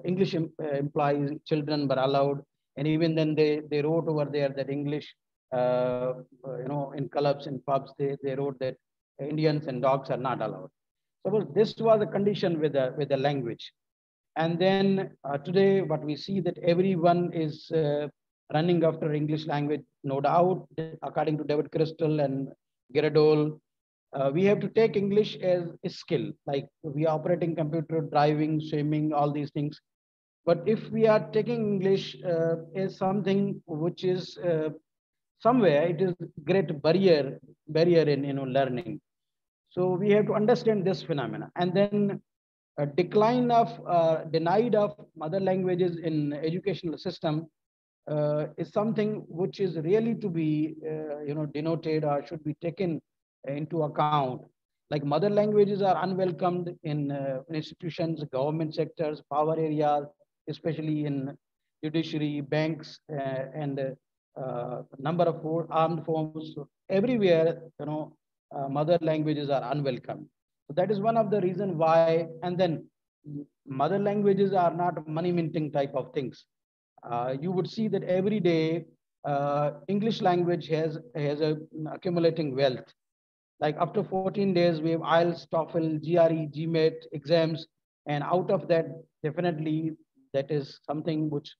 English employees, children were allowed. And even then they wrote over there that English, in clubs and pubs, they wrote that Indians and dogs are not allowed. Suppose this was the condition with the language. And then today, what we see that everyone is running after English language, no doubt, according to David Crystal and Gerardol, we have to take English as a skill, like we are operating computer, driving, swimming, all these things. But if we are taking English as something which is somewhere, it is great barrier in learning. So we have to understand this phenomena. And then a decline of denied of mother languages in educational system is something which is really to be denoted or should be taken into account. Like mother languages are unwelcomed in institutions, government sectors, power areas, especially in judiciary, banks, and number of armed forces. Everywhere, mother languages are unwelcome. So that is one of the reasons why. And then mother languages are not money minting type of things. You would see that every day English language has a accumulating wealth. Like after 14 days, we have IELTS, TOEFL, GRE, GMAT exams, and out of that, definitely that is something which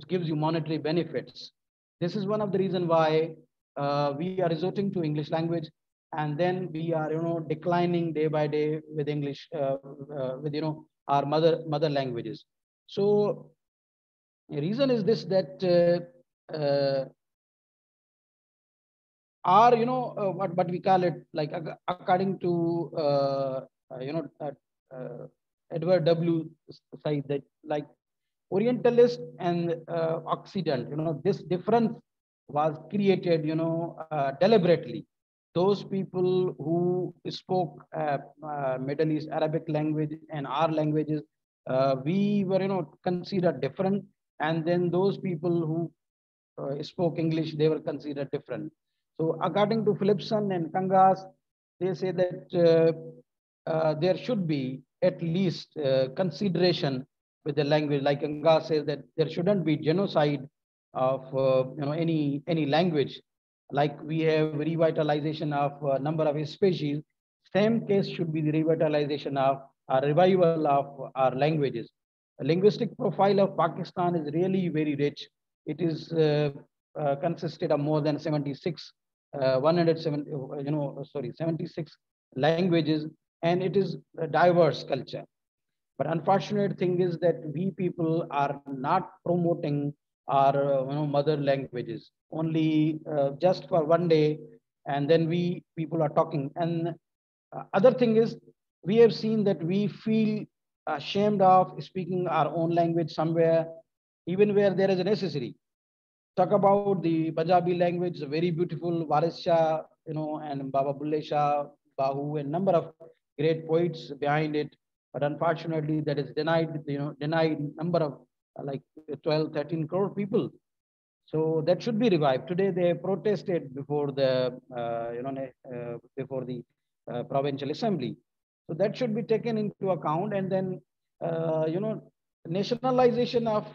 gives you monetary benefits. This is one of the reasons why we are resorting to English language, and then we are declining day by day with English, with our mother languages. So the reason is this, that are what we call it, like according to Edward W. Said, that like Orientalist and Occident, this difference was created deliberately. Those people who spoke Middle East Arabic language and our languages, we were considered different, and then those people who spoke English, they were considered different. So according to Philipson and Kangas, they say that there should be at least consideration with the language. Like Kangas says that there shouldn't be genocide of any language. Like we have revitalization of a number of species, same case should be the revitalization of a revival of our languages. A linguistic profile of Pakistan is really very rich. It is consisted of more than 76 76 languages, and it is a diverse culture. But unfortunate thing is that we people are not promoting our mother languages, only just for one day, and then we people are talking. And other thing is, we have seen that we feel ashamed of speaking our own language somewhere, even where there is a necessary. Talk about the Punjabi language, very beautiful, Waris Shah, and Baba Bulle Shah, Bahu, and number of great poets behind it. But unfortunately, that is denied, denied number of like 12, 13 crore people. So that should be revived. Today they protested before the, provincial assembly. So that should be taken into account. And then, nationalization of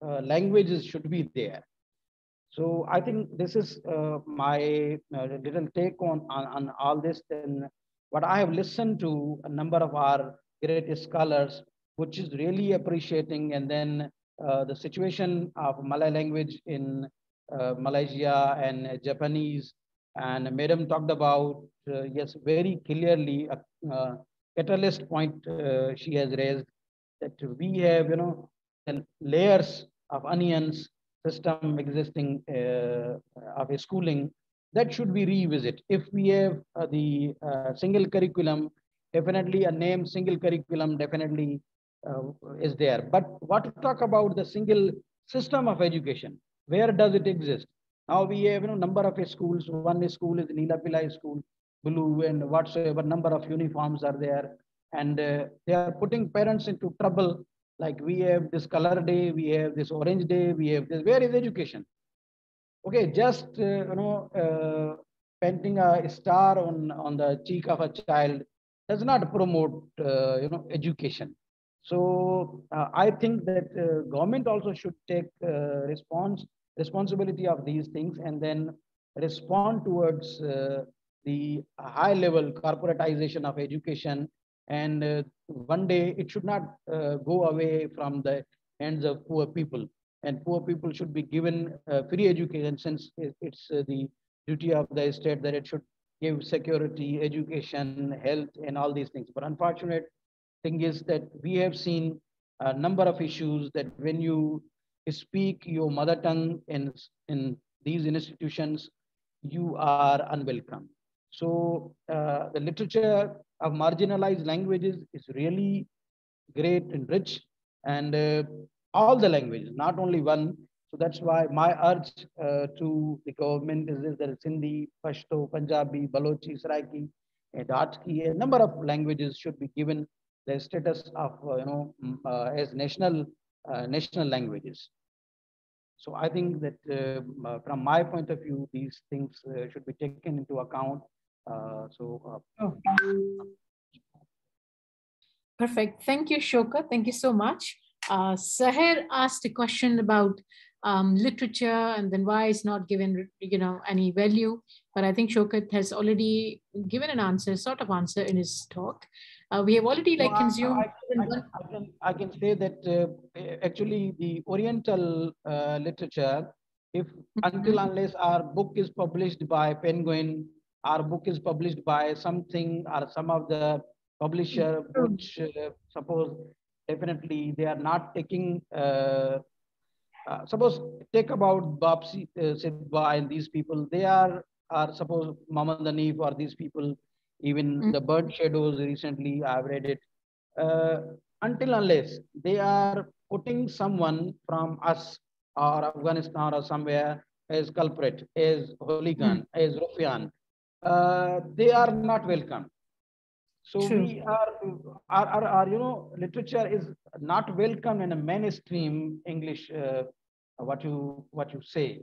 languages should be there. So I think this is my little take on all this. And what I have listened to a number of our great scholars, which is really appreciating. And then the situation of Malay language in Malaysia and Japanese. And Madam talked about, yes, very clearly a catalyst point she has raised, that we have, layers of onions system existing of a schooling that should be revisited. If we have the single curriculum, definitely a name single curriculum definitely is there. But what to talk about the single system of education? Where does it exist? Now we have number of schools. One school is Neela Pillai school, blue and whatsoever number of uniforms are there. And they are putting parents into trouble. Like, we have this color day, we have this orange day, we have this. Where is education? Okay, just painting a star on the cheek of a child does not promote education. So I think that government also should take responsibility of these things, and then respond towards the high level corporatization of education. And one day it should not go away from the hands of poor people. And poor people should be given free education, since it's the duty of the state that it should give security, education, health, and all these things. But unfortunate thing is that we have seen a number of issues that when you speak your mother tongue in these institutions, you are unwelcome. So the literature of marginalized languages is really great and rich, and all the languages, not only one. So that's why my urge to the government is that Sindhi, Pashto, Punjabi, Balochi, Saraiki, and Dhatki, a number of languages should be given the status of as national languages. So I think that from my point of view, these things should be taken into account. Perfect. Thank you, Shoka. Thank you so much. Sahir asked a question about literature and then why it's not given, any value. But I think Shokat has already given an answer, sort of answer in his talk. We have already consumed. I can say that actually the Oriental literature, if until unless our book is published by Penguin, our book is published by something or some of the publisher, which suppose definitely they are not taking. Suppose take about Bapsi Sidba and these people, they are suppose Muhammad Hanif or these people, even the Bird Shadows recently, I've read it. Until unless they are putting someone from us or Afghanistan or somewhere as culprit, as hooligan, as ruffian, they are not welcome. So True. we our literature is not welcome in a mainstream English. What you say.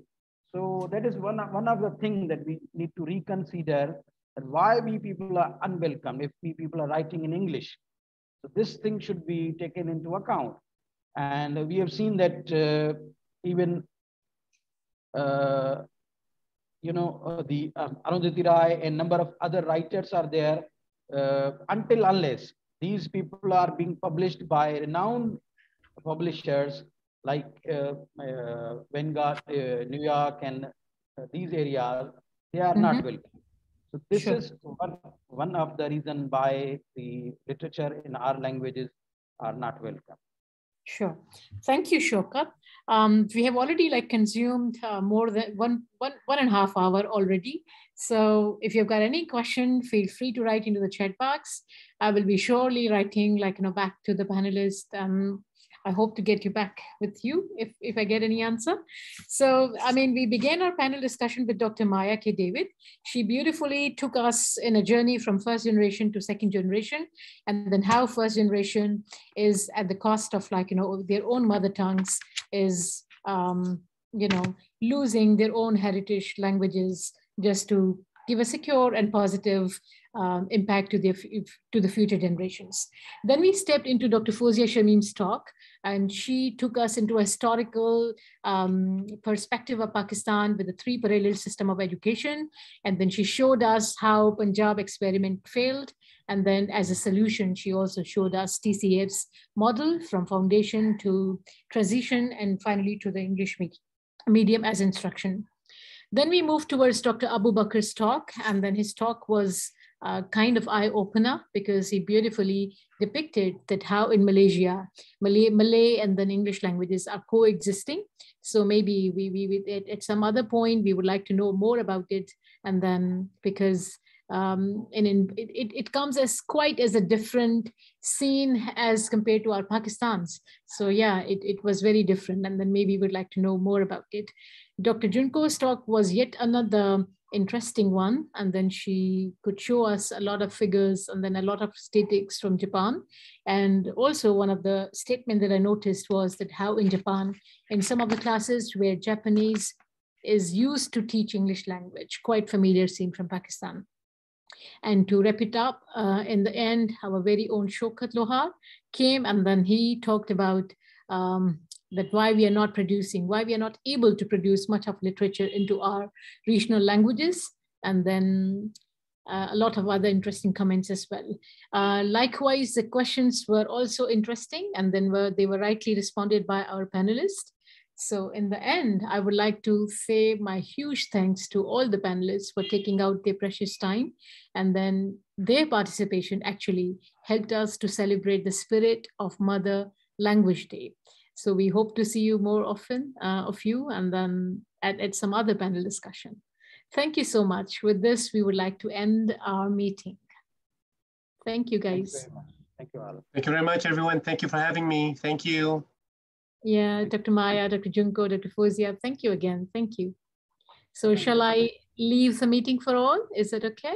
So that is one of the things that we need to reconsider, and why we people are unwelcome if we people are writing in English. So this thing should be taken into account. And we have seen that even the Arundhati Rai and number of other writers are there. Until unless these people are being published by renowned publishers like Vanguard, New York, and these areas, they are not welcome. So this is one of the reasons why the literature in our languages are not welcome. Sure. Thank you, Shoka. We have already consumed more than one and a half hour already. So if you've got any question, feel free to write into the chat box. I will be surely writing back to the panelists. I hope to get you back with you if I get any answer. So, we began our panel discussion with Dr. Maya K. David. She beautifully took us in a journey from first generation to second generation, and then how first generation is at the cost of their own mother tongues, is, losing their own heritage languages just to give a secure and positive impact to the future generations. Then we stepped into Dr. Fauzia Shamim's talk, and she took us into a historical perspective of Pakistan with a 3 parallel system of education. And then she showed us how Punjab experiment failed. And then as a solution, she also showed us TCF's model from foundation to transition, and finally to the English medium as instruction. Then we moved towards Dr. Abu Bakr's talk, and then his talk was kind of eye-opener, because he beautifully depicted that how in Malaysia, Malay and then English languages are coexisting. So maybe we at some other point, we would like to know more about it. And then because it comes as quite as a different scene as compared to our Pakistan's. So yeah, it was very different. And then maybe we'd like to know more about it. Dr. Junko's talk was yet another interesting one. And then she could show us a lot of figures and then a lot of statistics from Japan. And also one of the statements that I noticed was that how in Japan, in some of the classes where Japanese is used to teach English language, quite familiar scene from Pakistan. And to wrap it up, in the end, our very own Shaukat Lohar came, and then he talked about that why we are not producing, why we are not able to produce much of literature into our regional languages, and then a lot of other interesting comments as well. Likewise, the questions were also interesting, and then they were rightly responded by our panelists. So in the end, I would like to say my huge thanks to all the panelists for taking out their precious time, and then their participation actually helped us to celebrate the spirit of Mother Language Day. So we hope to see you more often of you, and then at some other panel discussion. Thank you so much. With this, we would like to end our meeting. Thank you, guys. Thank you all. Thank you very much, everyone. Thank you for having me. Thank you. Yeah, Dr. Maya, Dr. Junko, Dr. Fauzia, thank you again. Thank you. So shall I leave the meeting for all? Is that okay?